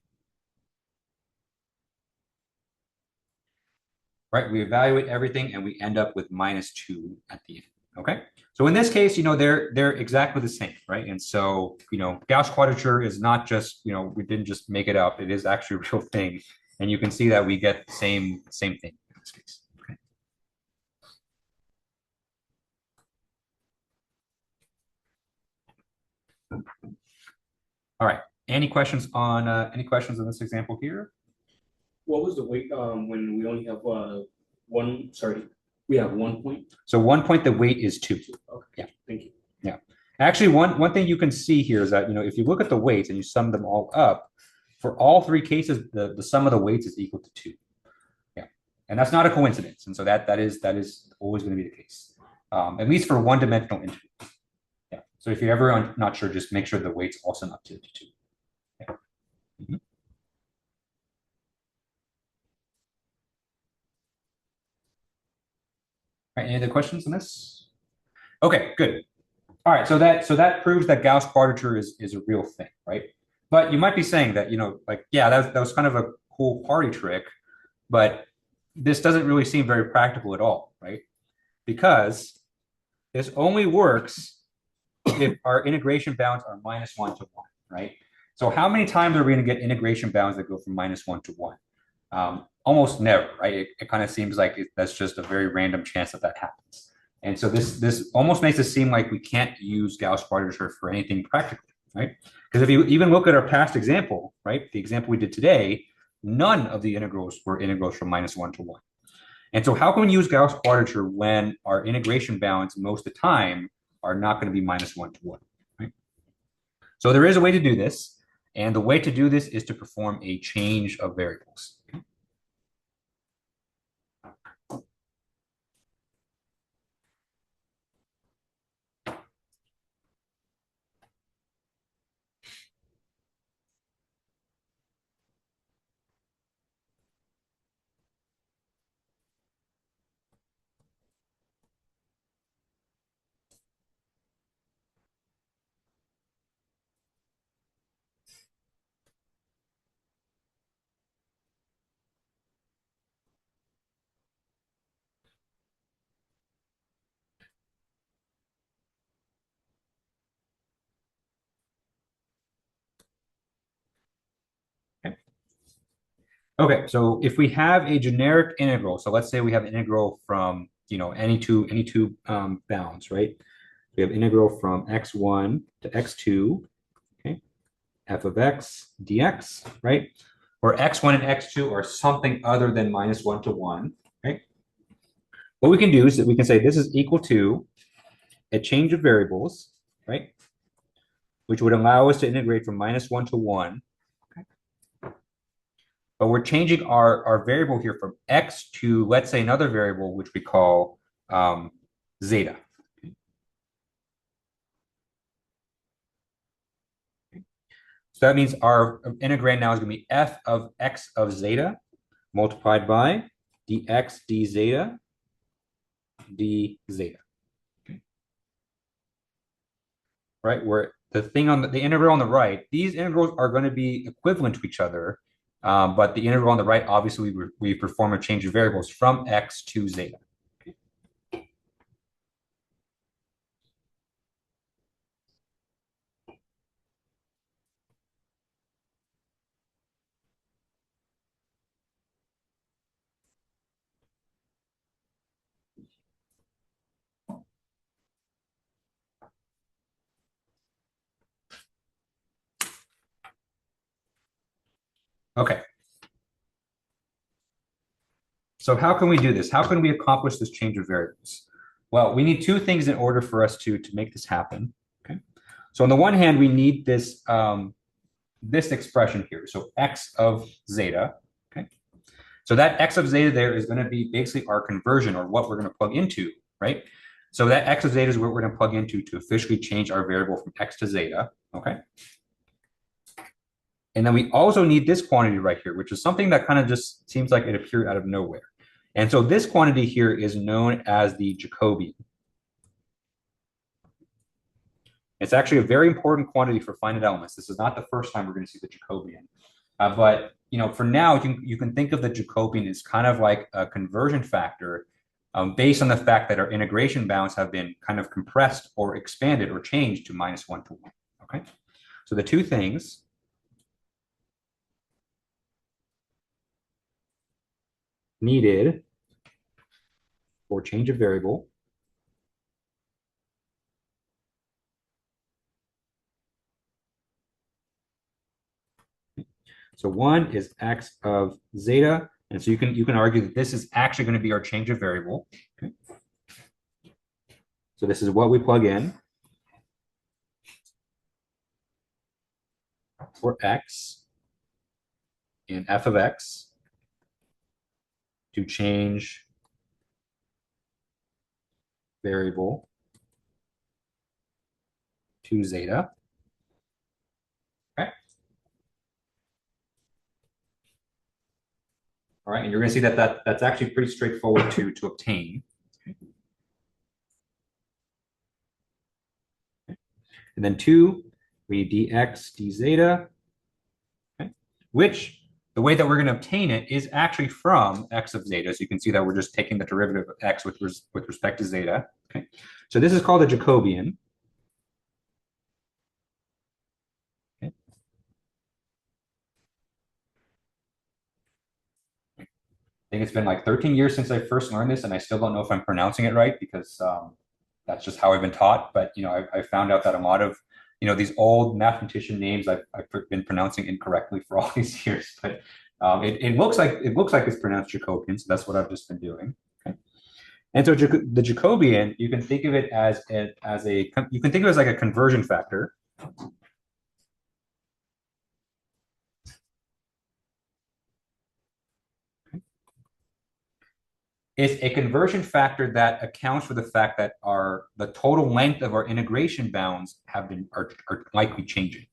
Right, we evaluate everything and we end up with minus 2 at the end. Okay. So in this case, they're exactly the same, right? And so, Gauss quadrature is not just, we didn't just make it up. It is actually a real thing. And you can see that we get the same thing in this case. Okay. All right. Any questions on this example here? What was the weight when we only have one? Sorry, we have 1 point. So 1 point, the weight is 2. Okay. Yeah. Thank you. Yeah. Actually, one thing you can see here is that, if you look at the weights and you sum them all up, for all 3 cases, the sum of the weights is equal to 2. Yeah. And that's not a coincidence. And so that is always going to be the case, at least for one-dimensional integrals. Yeah. So if you're ever not sure, just make sure the weights all sum up to 2. Yeah. Mm-hmm. All right, any other questions on this? Okay, good. All right, so that proves that Gauss quadrature is a real thing, right? But you might be saying that, yeah, that was kind of a cool party trick, but this doesn't really seem very practical at all, right? Because this only works if our integration bounds are -1 to 1, right? So how many times are we going to get integration bounds that go from -1 to 1? Almost never, right? It kind of seems like that's just a very random chance that happens. And so this almost makes it seem like we can't use Gauss quadrature for anything practical, right? Because if you even look at our past example, right, the example we did today, none of the integrals were integrals from -1 to 1. And so how can we use Gauss quadrature when our integration bounds most of the time are not going to be -1 to 1, right? So there is a way to do this. And the way to do this is to perform a change of variables. Okay, so if we have a generic integral, so let's say we have an integral from any two bounds, right? We have integral from x1 to x2, okay, f of x dx, right? Where x1 and x2 are something other than -1 to 1, right? What we can do is that we can say this is equal to a change of variables, right? Which would allow us to integrate from -1 to 1. But we're changing our variable here from x to, let's say, another variable, which we call zeta. So that means our integrand now is going to be f of x of zeta multiplied by dx d zeta d zeta. Okay. Right, where the thing on the integral on the right, these integrals are going to be equivalent to each other. But the integral on the right, obviously, we perform a change of variables from x to zeta. Okay. So how can we do this? How can we accomplish this change of variables? Well, we need 2 things in order for us to make this happen. Okay. So on the one hand, we need this this expression here. So x of zeta, okay? So that x of zeta there is going to be basically our conversion, or what we're going to plug into, right? So that x of zeta is what we're going to plug into to officially change our variable from x to zeta, okay? And then we also need this quantity right here, which is something that kind of just seems like it appeared out of nowhere. And so this quantity here is known as the Jacobian. It's actually a very important quantity for finite elements. This is not the first time we're going to see the Jacobian. But for now, you can think of the Jacobian as kind of like a conversion factor based on the fact that our integration bounds have been kind of compressed or expanded or changed to -1 to 1. Okay, so the two things needed for change of variable so one is x of zeta, and so you can argue that this is actually going to be our change of variable. Okay. So this is what we plug in for x in f of x to change variable to zeta. Okay. All right, and you're going to see that that's actually pretty straightforward to obtain. Okay. And then two, we need dx d zeta, okay, which the way that we're going to obtain it is actually from x of zeta. So you can see that we're just taking the derivative of x with respect to zeta. Okay, so this is called a Jacobian. Okay. I think it's been like 13 years since I first learned this, and I still don't know if I'm pronouncing it right because that's just how I've been taught. But I found out that a lot of these old mathematician names I've been pronouncing incorrectly for all these years. But it looks like it's pronounced Jacobian, so that's what I've just been doing. Okay. And so the Jacobian, you can think of it as like a conversion factor. It's a conversion factor that accounts for the fact that the total length of our integration bounds are likely changing.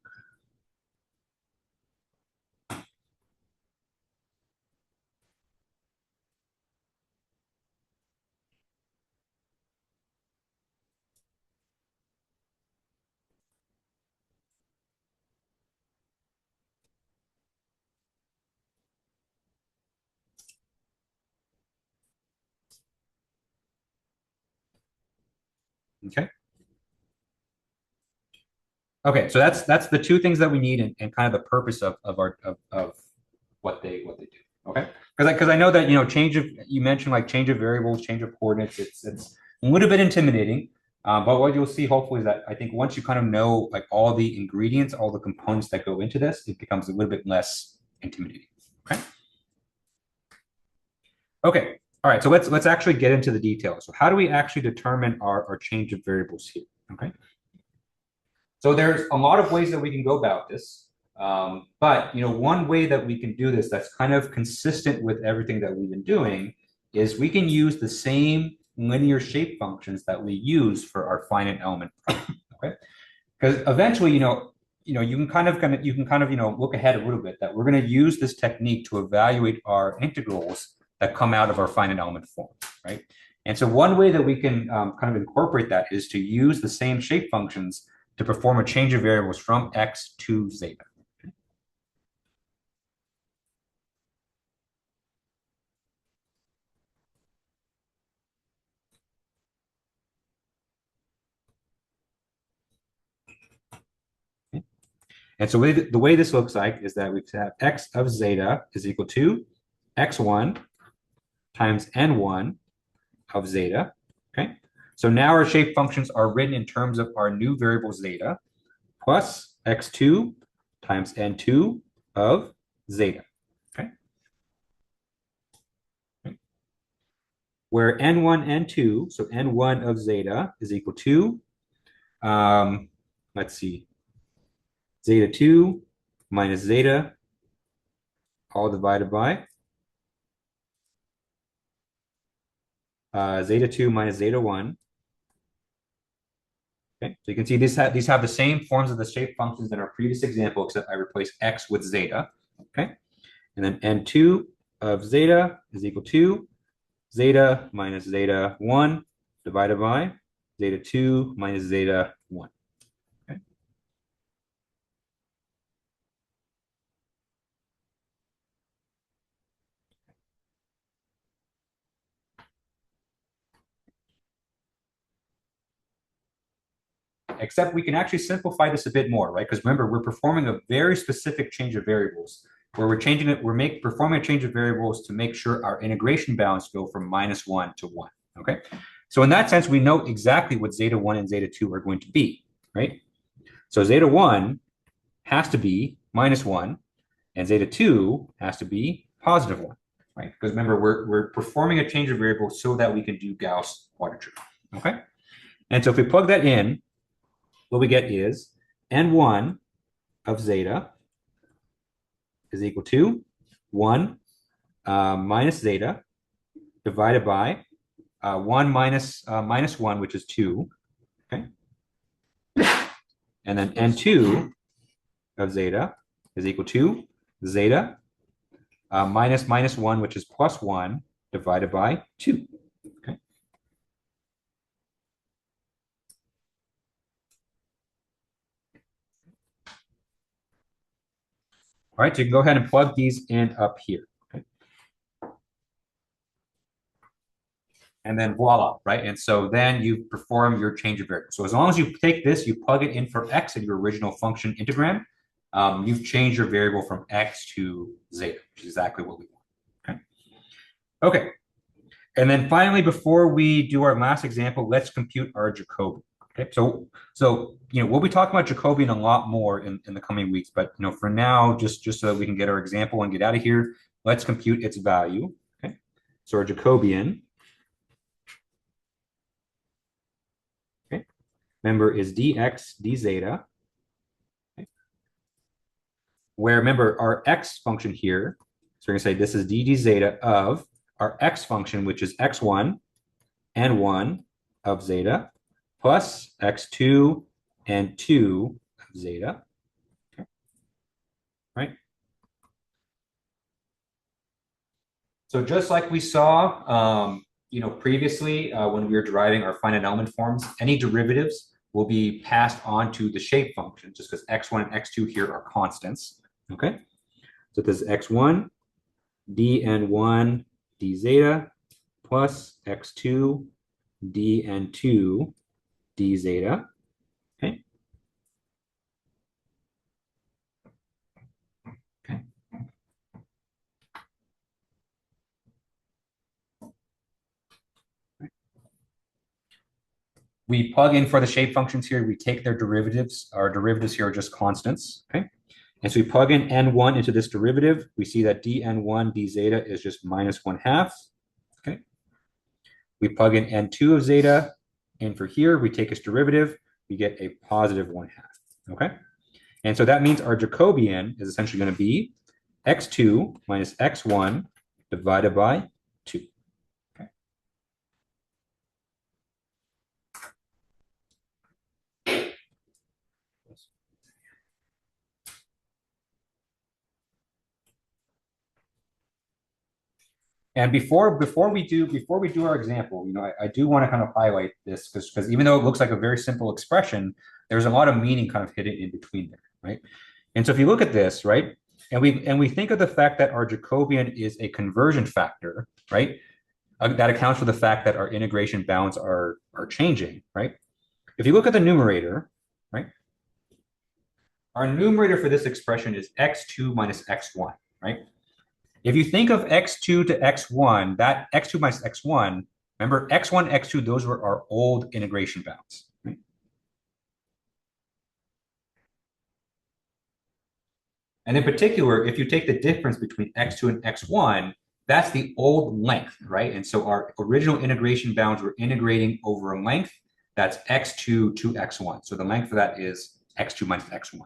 Okay. Okay, so that's the two things that we need and kind of the purpose of what they do. Okay, because I know that you mentioned like change of variables, change of coordinates. It's a little bit intimidating, but what you'll see hopefully is that I think once you kind of know like all the ingredients, all the components that go into this, it becomes a little bit less intimidating. Okay. Okay. All right. So let's actually get into the details. So how do we actually determine our change of variables here? Okay. So there's a lot of ways that we can go about this. But one way that we can do this that's kind of consistent with everything that we've been doing is we can use the same linear shape functions that we use for our finite element problem. Okay, because eventually, you can kind of look ahead a little bit that we're going to use this technique to evaluate our integrals that come out of our finite element form, right? And so one way that we can kind of incorporate that is to use the same shape functions to perform a change of variables from x to zeta. Okay. And so the way this looks like is that we have x of zeta is equal to x1 times n1 of zeta. Okay. So now our shape functions are written in terms of our new variable zeta plus x2 times n2 of zeta. Okay. Where n1, n2, so n1 of zeta is equal to, let's see, zeta 2 minus zeta all divided by zeta 2 minus zeta 1. Okay, so you can see these have the same forms of the shape functions in our previous example, except I replace x with zeta. Okay, and then n2 of zeta is equal to zeta minus zeta 1 divided by zeta 2 minus zeta 1. Okay. Except we can actually simplify this a bit more, right? Because remember, we're performing a very specific change of variables where we're changing it, performing a change of variables to make sure our integration bounds go from -1 to 1. Okay. So in that sense, we know exactly what zeta 1 and zeta 2 are going to be, right? So zeta 1 has to be -1, and zeta 2 has to be +1, right? Because remember, we're performing a change of variables so that we can do Gauss quadrature. Okay. And so if we plug that in, what we get is n1 of zeta is equal to 1 minus zeta divided by 1 minus 1, which is 2. Okay. And then n2 of zeta is equal to zeta minus 1, which is +1, divided by 2. Okay. All right, so you can go ahead and plug these in up here. Okay. And then voila, right? And so then you perform your change of variable. So as long as you take this, you plug it in for x in your original function integram, you've changed your variable from x to zeta, which is exactly what we want. Okay. Okay. And then finally, before we do our last example, let's compute our Jacobian. Okay. So we'll be talking about Jacobian a lot more in the coming weeks, but for now, just so that we can get our example and get out of here, let's compute its value. Okay. So our Jacobian, okay, remember, is dx d zeta. Okay. Where remember our x function here, so we're going to say this is d zeta of our x function, which is x1 and 1 of zeta plus x2 and 2 of zeta. Okay. Right? So just like we saw, previously when we were deriving our finite element forms, any derivatives will be passed on to the shape function, just because x1 and x2 here are constants. Okay. So this is x1 dn1 d zeta plus x2 dn2 d zeta. Okay. Okay. We plug in for the shape functions here. We take their derivatives. Our derivatives here are just constants. Okay. And so we plug in n1 into this derivative. We see that dn1 d zeta is just -1/2. Okay. We plug in n2 of zeta in for here. We take its derivative. We get a +1/2. Okay. And so that means our Jacobian is essentially going to be x2 minus x1 divided by 2. Okay. And before we do our example, I do want to kind of highlight this because even though it looks like a very simple expression, there's a lot of meaning kind of hidden in between there, right? And so if you look at this, right, and we think of the fact that our Jacobian is a conversion factor, right? That accounts for the fact that our integration bounds are changing, right? If you look at the numerator, right, our numerator for this expression is x2 minus x1, right? If you think of x2 to x1, that x2 minus x1, remember x1, x2, those were our old integration bounds. Right? And in particular, if you take the difference between x2 and x1, that's the old length, right? And so our original integration bounds were integrating over a length that's x2 to x1. So the length for that is x2 minus x1.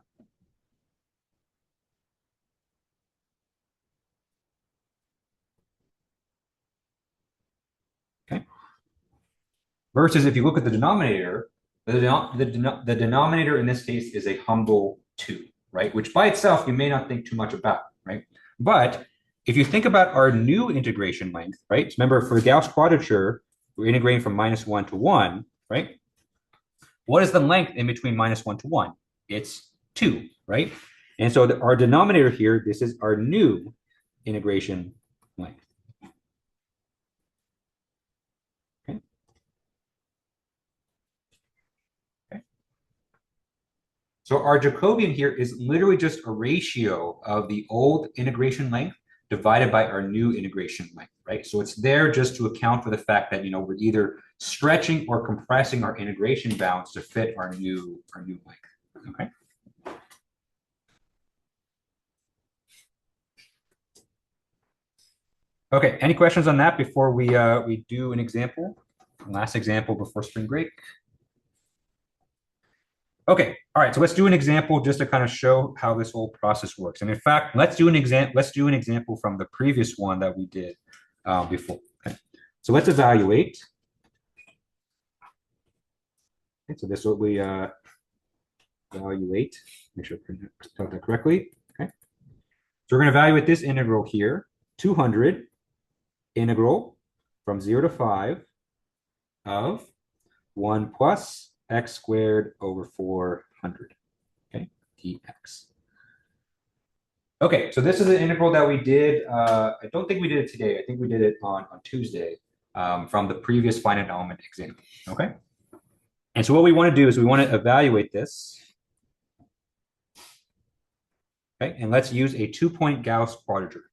Versus if you look at the denominator, the denominator in this case is a humble 2, right? Which by itself you may not think too much about, right? But if you think about our new integration length, right? Remember, for Gauss quadrature, we're integrating from -1 to 1, right? What is the length in between -1 to 1? It's 2, right? And so our denominator here, this is our new integration length. Okay. Okay. So our Jacobian here is literally just a ratio of the old integration length divided by our new integration length, right? So it's there just to account for the fact that, we're either stretching or compressing our integration bounds to fit our new length, okay? Okay, any questions on that before we do an example? Last example before spring break. Okay, all right, so let's do an example just to kind of show how this whole process works. And in fact, let's do an example from the previous one that we did before. Okay, so let's evaluate. Okay, so this is what we evaluate. Make sure I spelled that correctly. Okay, so we're going to evaluate this integral here, 200 integral from 0 to 5 of 1 plus x squared over 400, okay, dx. Okay, so this is an integral that we did, I don't think we did it today. I think we did it on Tuesday from the previous finite element example, okay? And so what we want to do is we want to evaluate this, okay? And let's use a 2-point Gauss quadrature.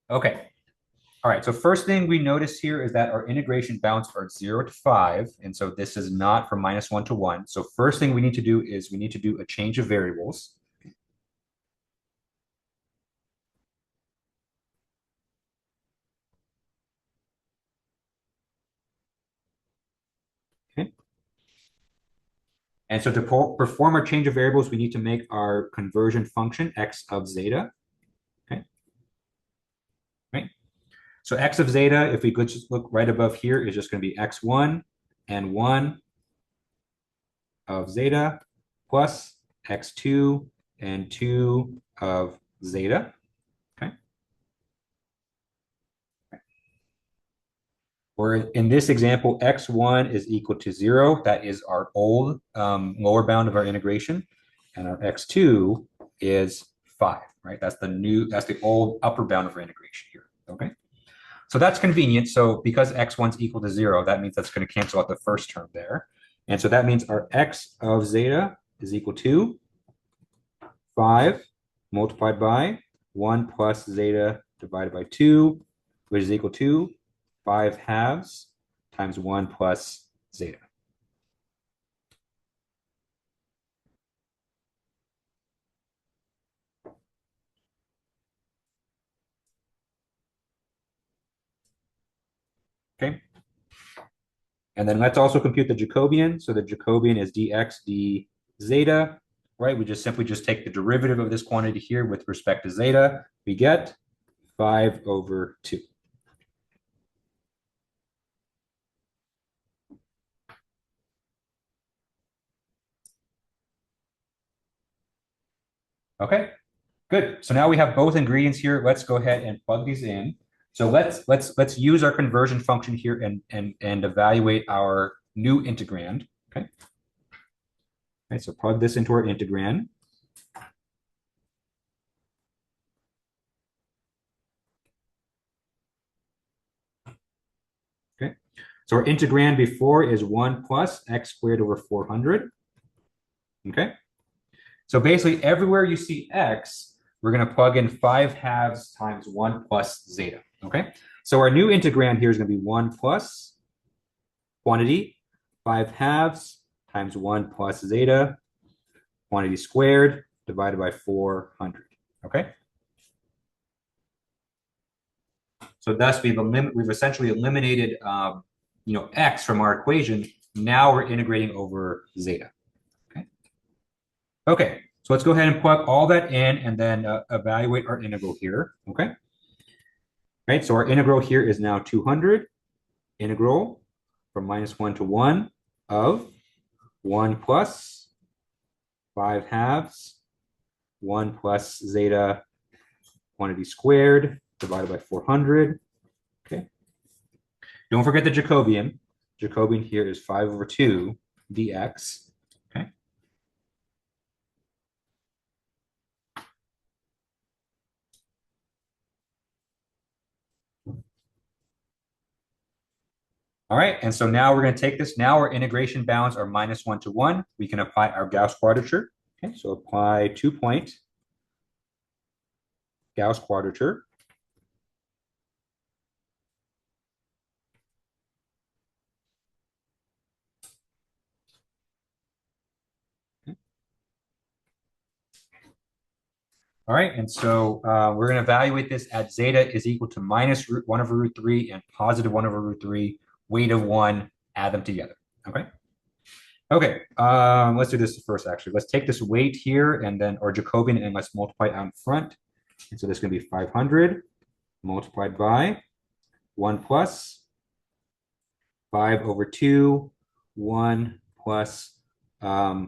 Okay. All right. So first thing we notice here is that our integration bounds are 0 to 5. And so this is not from -1 to 1. So first thing we need to do is we need to do a change of variables. Okay. And so to perform our change of variables, we need to make our conversion function x of zeta. Okay. Right. So x of zeta, if we could just look right above here, is just going to be x1 and 1 of zeta plus x2 and 2 of zeta. Okay. Or in this example, x1 is equal to 0. That is our old lower bound of our integration. And our x2 is 5, right? That's the old upper bound of our integration here, okay? So that's convenient. So because x1 is equal to 0, that means that's going to cancel out the first term there. And so that means our x of zeta is equal to 5 multiplied by 1 plus zeta divided by 2, which is equal to 5 halves times 1 plus zeta. Okay. And then let's also compute the Jacobian. So the Jacobian is dx d zeta, right? We just simply take the derivative of this quantity here with respect to zeta. We get 5 over 2. Okay, good. So now we have both ingredients here. Let's go ahead and plug these in. So let's use our conversion function here and evaluate our new integrand. Okay. Okay, so plug this into our integrand. Okay. So our integrand before is 1 plus x squared over 400. Okay. So basically everywhere you see x, we're going to plug in 5 halves times 1 plus zeta. Okay. So our new integrand here is going to be 1 plus quantity, 5 halves times 1 plus zeta, quantity squared divided by 400. Okay. So thus we've essentially eliminated x from our equation. Now we're integrating over zeta. Okay, so let's go ahead and plug all that in and then evaluate our integral here. Okay. Right, so our integral here is now 200. Integral from -1 to 1 of 1 plus 5 halves 1 plus zeta quantity squared divided by 400. Okay. Don't forget the Jacobian. Jacobian here is 5 over 2 dx. Okay. All right, and so now we're going to take this. Now our integration bounds are -1 to 1. We can apply our Gauss quadrature. Okay, so apply 2-point Gauss quadrature. All right, and so we're going to evaluate this at zeta is equal to -1 over root 3 and +1 over root 3, weight of 1, add them together. Okay. Okay, let's do this first, actually. Let's take this weight here and then, or Jacobian, and let's multiply it out in front. And so this is going to be 500 multiplied by 1 plus 5 over 2, 1 plus, I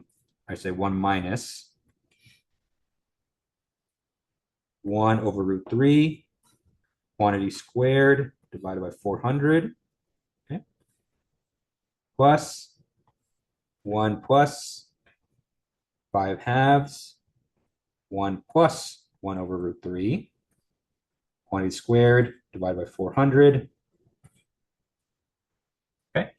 say 1 minus 1 over root 3, quantity squared divided by 400, okay, plus 1 plus 5 halves, 1 plus 1 over root 3, quantity squared divided by 400. Okay.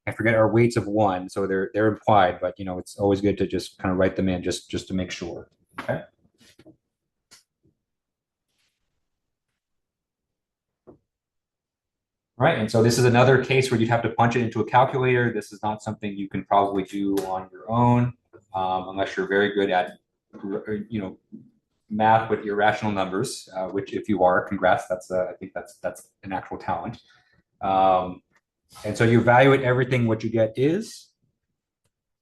I forget our weights of 1, so they're implied, but it's always good to just kind of write them in just to make sure. Okay. Right, and so this is another case where you'd have to punch it into a calculator. This is not something you can probably do on your own, unless you're very good at, math with irrational numbers. Which, if you are, congrats. I think that's an actual talent. And so you evaluate everything. What you get is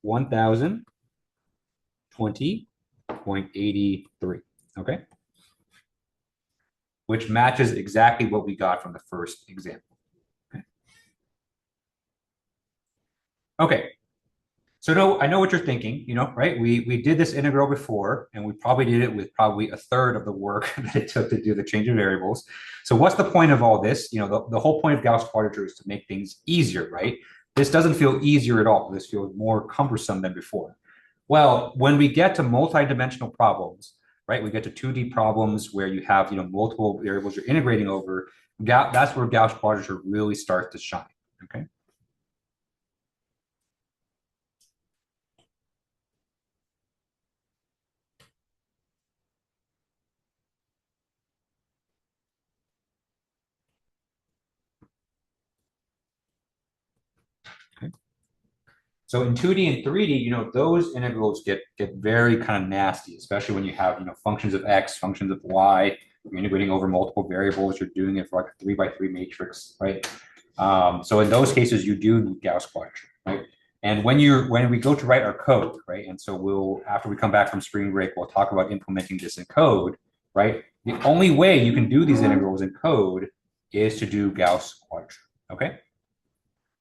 1,020.83. Okay, which matches exactly what we got from the first example. Okay. So no, I know what you're thinking, right? We did this integral before, and we probably did it with probably a third of the work that it took to do the change of variables. So what's the point of all this? The whole point of Gauss quadrature is to make things easier, right? This doesn't feel easier at all. This feels more cumbersome than before. Well, when we get to multi-dimensional problems, right? We get to 2D problems where you have, multiple variables you're integrating over. That's where Gauss quadrature really starts to shine. Okay. So in 2D and 3D, those integrals get very kind of nasty, especially when you have, functions of x, functions of y, you're integrating over multiple variables, you're doing it for like a 3x3 matrix, right? So in those cases, you do need Gauss quadrature, right? And when we go to write our code, right? And so after we come back from spring break, we'll talk about implementing this in code, right? The only way you can do these integrals in code is to do Gauss quadrature, okay?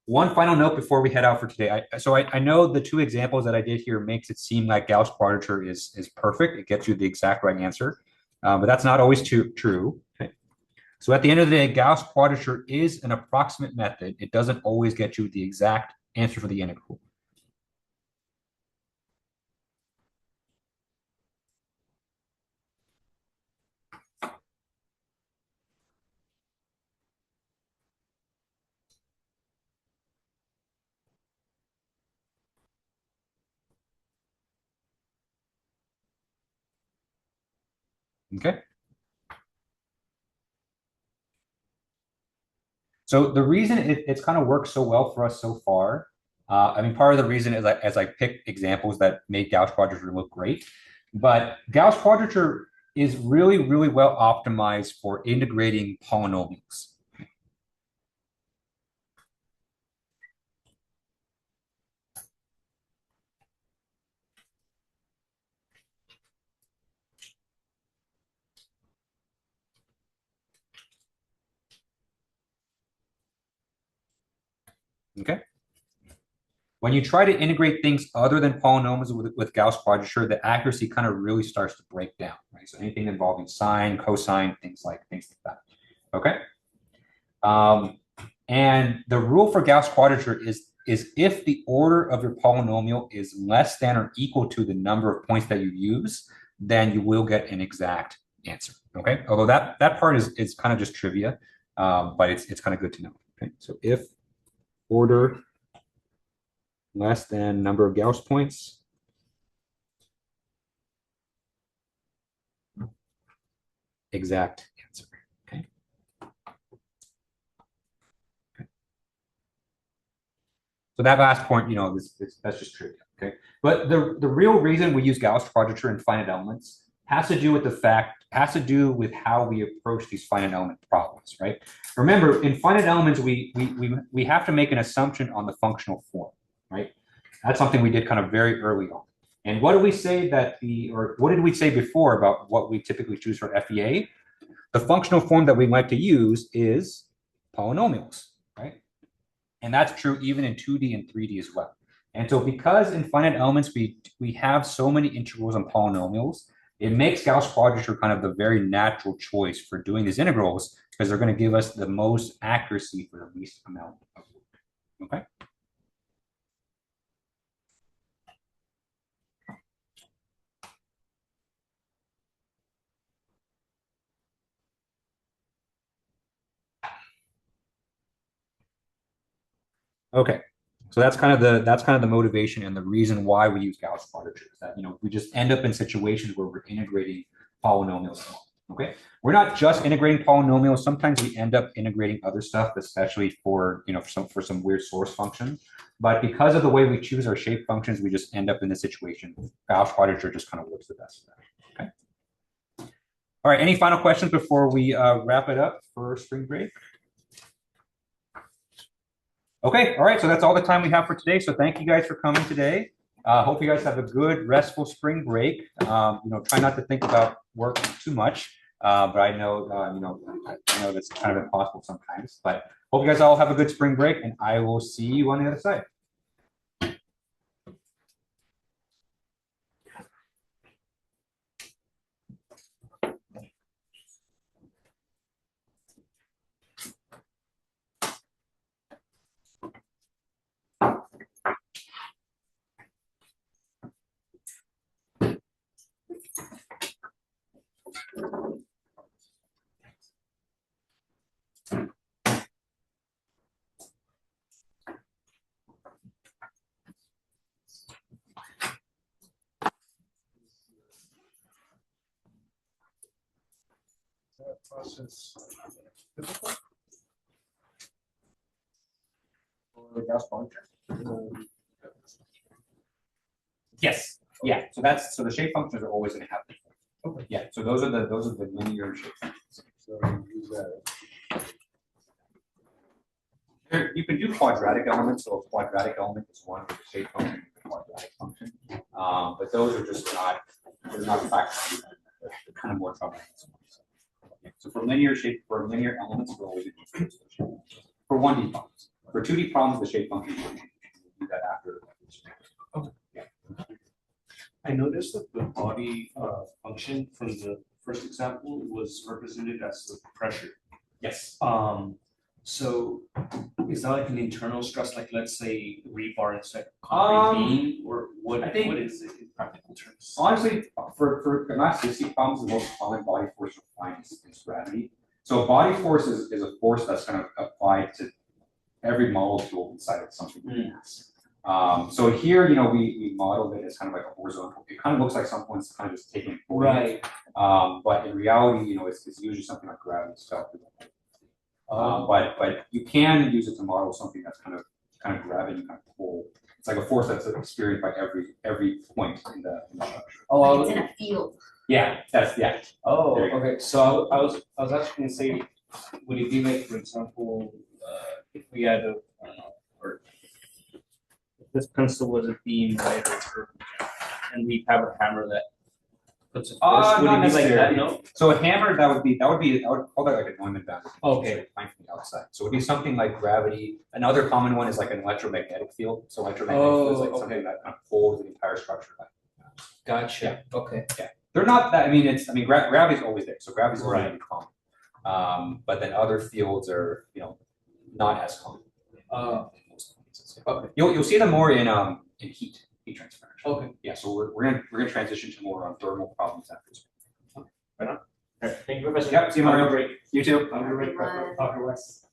One final note before we head out for today. I know the two examples that I did here makes it seem like Gauss quadrature is perfect. It gets you the exact right answer, but that's not always true. Okay. So at the end of the day, Gauss quadrature is an approximate method. It doesn't always get you the exact answer for the integral. Okay. So the reason it's kind of worked so well for us so far, I mean, part of the reason is as I pick examples that made Gauss quadrature look great, but Gauss quadrature is really, really well optimized for integrating polynomials. Okay. When you try to integrate things other than polynomials with Gauss quadrature, the accuracy kind of really starts to break down, right? So anything involving sine, cosine, things like that. Okay. And the rule for Gauss quadrature is if the order of your polynomial is less than or equal to the number of points that you use, then you will get an exact answer. Okay. Although that part is kind of just trivia, but it's kind of good to know. Okay. So if order less than number of Gauss points, exact answer. Okay. So that last point, that's just trivia. Okay. But the real reason we use Gauss quadrature in finite elements has to do with how we approach these finite element problems, right? Remember, in finite elements, we have to make an assumption on the functional form, right? That's something we did kind of very early on. And what did we say what did we say before about what we typically choose for FEA? The functional form that we like to use is polynomials, right? And that's true even in 2D and 3D as well. And so because in finite elements, we have so many integrals and polynomials, it makes Gauss quadrature kind of the very natural choice for doing these integrals because they're going to give us the most accuracy for the least amount of work. Okay. Okay, so that's kind of the motivation and the reason why we use Gauss quadrature is that we just end up in situations where we're integrating polynomials. Okay, we're not just integrating polynomials. Sometimes we end up integrating other stuff, especially for for some weird source function. But because of the way we choose our shape functions, we just end up in this situation. Gauss quadrature just kind of works the best for that. Okay. All right. Any final questions before we wrap it up for spring break? Okay, all right, so that's all the time we have for today. So thank you guys for coming today. Hope you guys have a good, restful spring break. Try not to think about work too much, but I know, I know that's kind of impossible sometimes. But hope you guys all have a good spring break, and I will see you on the other side. Process. Yes. Yeah. So the shape functions are always going to have this. Okay. Yeah. So those are the linear shape functions. So use that. You can do quadratic elements. So a quadratic element is one with a shape function, a quadratic function. But those are just not factors. They're kind of more trouble. So for linear elements, we're always going to use for 1D problems. For 2D problems, the shape function will do that after. Okay. Yeah. I noticed that the body function from the first example was represented as the pressure. Yes. So is that like an internal stress, like let's say rebar inside concrete beam, or what is it in practical terms? Honestly, for elasticity problems, the most common body force you'll find is gravity. So body force is a force that's kind of applied to every molecule inside of something in mass. So here, we modeled it as kind of like a horizontal. It kind of looks like someone's kind of just taking it forward. Right. But in reality, it's usually something like gravity itself. But you can use it to model something that's kind of gravity kind of pull. It's like a force that's experienced by every point in the structure. Oh, Like it's in a field. Yeah, yeah. Oh, There you go. okay, so I was actually gonna say, would it be like, for example, if we had a, I don't know, or if this pencil was a beam, right, or and we have a hammer that puts a force, would Not it be like that, necessarily. no? So a hammer, that would I would call that like a Neumann boundary. Okay. From the outside. So it would be something like gravity. Another common one is like an electromagnetic field. So electromagnetic field is like Oh, something that kind of pulls the entire structure back. Gotcha, okay. They're not that, gravity's always there. So gravity's always Right. really common. But then other fields are, not as common. In most cases. Okay. You'll see them more in heat transfer. Okay. Yeah, so we're gonna transition to more thermal problems after this. Alright, thank you, Professor. Yep, see you, Mario. Have a great- You too. have a great Bye. Dr. West.